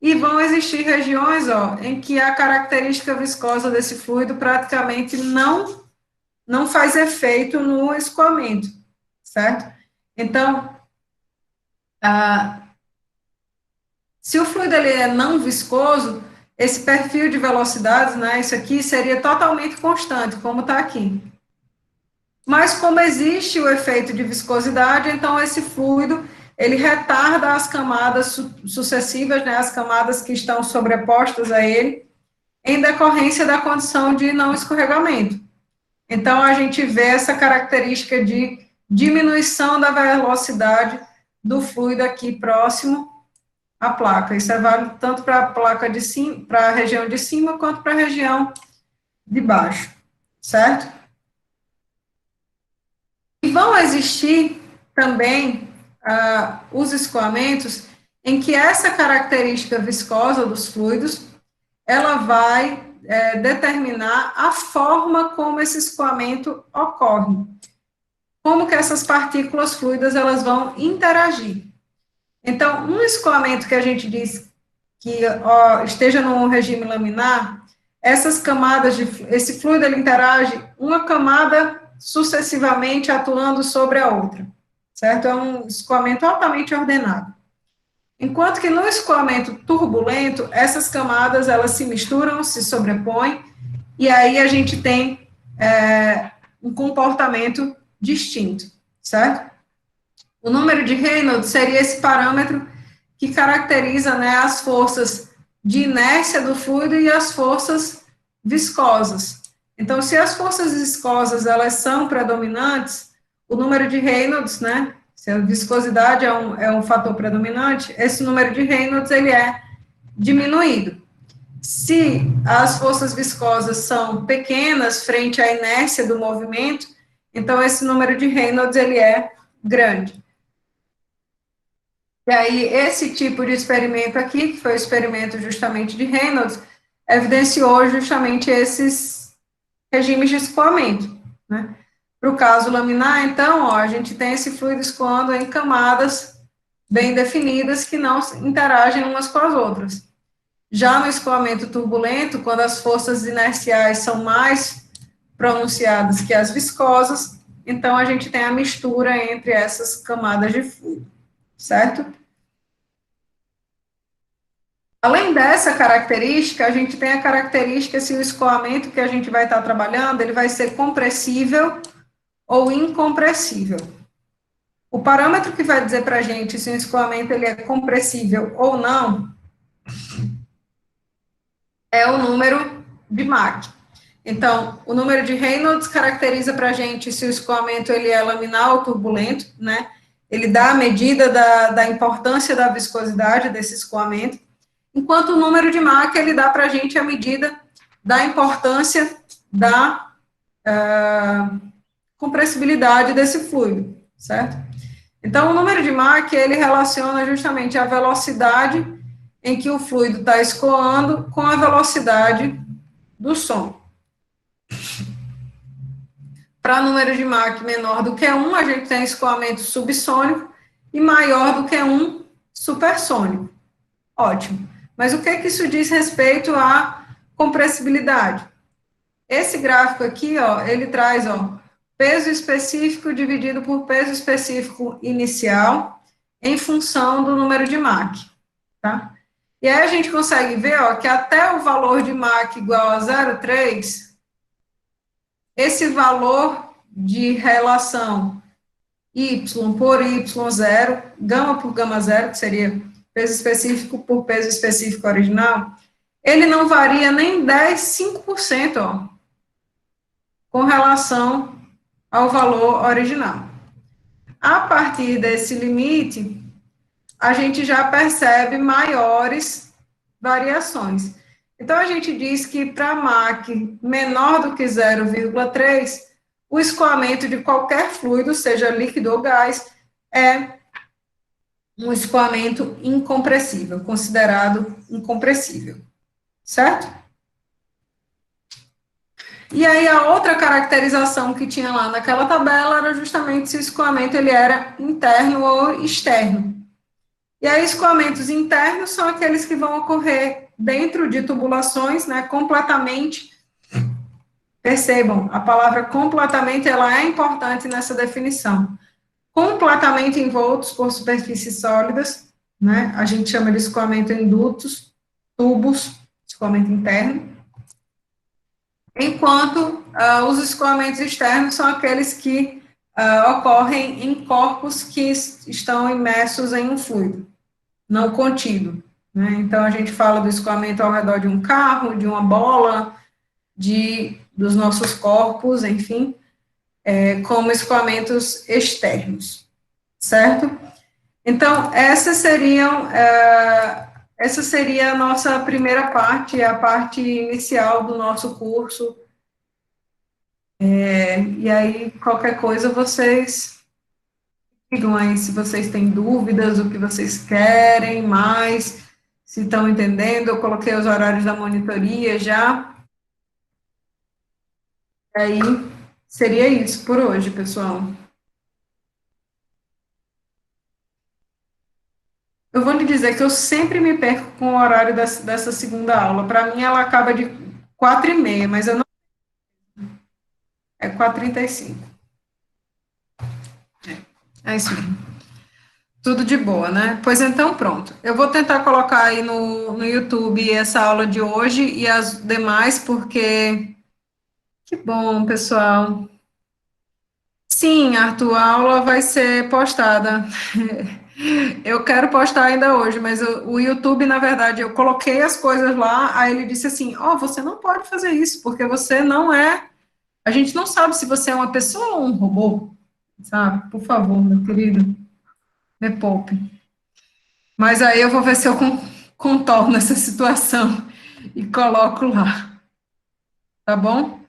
Speaker 1: e vão existir regiões, ó, em que a característica viscosa desse fluido praticamente não faz efeito no escoamento, certo? Então, se o fluido ele é não viscoso, esse perfil de velocidades, né, isso aqui seria totalmente constante, como está aqui. Mas como existe o efeito de viscosidade, então esse fluido, ele retarda as camadas sucessivas, né, as camadas que estão sobrepostas a ele, em decorrência da condição de não escorregamento. Então, a gente vê essa característica de diminuição da velocidade do fluido aqui próximo à placa. Isso é válido tanto para a placa de cima, para a região de cima, quanto para a região de baixo, certo? E vão existir também os escoamentos em que essa característica viscosa dos fluidos, ela vai determinar a forma como esse escoamento ocorre. Como que essas partículas fluidas, elas vão interagir. Então, um escoamento que a gente diz que esteja no regime laminar, essas camadas, esse fluido, ele interage uma camada sucessivamente atuando sobre a outra, certo? É um escoamento altamente ordenado. Enquanto que no escoamento turbulento, essas camadas, elas se misturam, se sobrepõem, e aí a gente tem um comportamento distinto, certo? O número de Reynolds seria esse parâmetro que caracteriza, né, as forças de inércia do fluido e as forças viscosas. Então, se as forças viscosas, elas são predominantes, o número de Reynolds, né, se a viscosidade é um fator predominante, esse número de Reynolds, ele é diminuído. Se as forças viscosas são pequenas frente à inércia do movimento, então esse número de Reynolds, ele é grande. E aí, esse tipo de experimento aqui, que foi o experimento justamente de Reynolds, evidenciou justamente esses regimes de escoamento, né? Para o caso laminar, então, a gente tem esse fluido escoando em camadas bem definidas que não interagem umas com as outras. Já no escoamento turbulento, quando as forças inerciais são mais pronunciadas que as viscosas, então a gente tem a mistura entre essas camadas de fluido, certo? Além dessa característica, a gente tem a característica se o escoamento que a gente vai estar trabalhando, ele vai ser compressível ou incompressível. O parâmetro que vai dizer para a gente se o escoamento ele é compressível ou não é o número de Mach. Então, o número de Reynolds caracteriza para a gente se o escoamento ele é laminar ou turbulento, né? Ele dá a medida da importância da viscosidade desse escoamento, enquanto o número de Mach ele dá para a gente a medida da importância da compressibilidade desse fluido, certo? Então, o número de Mach, ele relaciona justamente a velocidade em que o fluido está escoando com a velocidade do som. Para número de Mach menor do que 1, a gente tem escoamento subsônico e maior do que 1, supersônico. Ótimo. Mas o que isso diz respeito à compressibilidade? Esse gráfico aqui, ó, ele traz, ó, peso específico dividido por peso específico inicial em função do número de Mach, tá? E aí a gente consegue ver, ó, que até o valor de Mach igual a 0,3, esse valor de relação Y por Y0, gama por gama zero, que seria peso específico por peso específico original, ele não varia nem 10, 5%, ó, com relação ao valor original. A partir desse limite, a gente já percebe maiores variações. Então, a gente diz que para Mach menor do que 0,3, o escoamento de qualquer fluido, seja líquido ou gás, é um escoamento incompressível, considerado incompressível, certo? E aí, a outra caracterização que tinha lá naquela tabela era justamente se o escoamento ele era interno ou externo. E aí, escoamentos internos são aqueles que vão ocorrer dentro de tubulações, né, completamente. Percebam, a palavra completamente, ela é importante nessa definição. Completamente envoltos por superfícies sólidas, né, a gente chama de escoamento em dutos, tubos, escoamento interno. Enquanto os escoamentos externos são aqueles que ocorrem em corpos que estão imersos em um fluido não contido, né? Então, a gente fala do escoamento ao redor de um carro, de uma bola, dos nossos corpos, enfim, como escoamentos externos, certo? Então, essa seria a nossa primeira parte, a parte inicial do nosso curso E aí, qualquer coisa, vocês digam aí se vocês têm dúvidas, o que vocês querem mais, se estão entendendo. Eu coloquei os horários da monitoria já. Aí, seria isso por hoje, pessoal. Eu vou lhe dizer que eu sempre me perco com o horário dessa segunda aula. Para mim, ela acaba de 4h30, mas eu não. É 4h35. É isso mesmo. Tudo de boa, né? Pois então, pronto. Eu vou tentar colocar aí no YouTube essa aula de hoje e as demais, porque. Que bom, pessoal. Sim, Arthur, a aula vai ser postada. Eu quero postar ainda hoje, mas o YouTube, na verdade, eu coloquei as coisas lá, aí ele disse assim: Ó, você não pode fazer isso, porque você não é. A gente não sabe se você é uma pessoa ou um robô, sabe? Por favor, meu querido, me poupe. Mas aí eu vou ver se eu contorno essa situação e coloco lá, tá bom?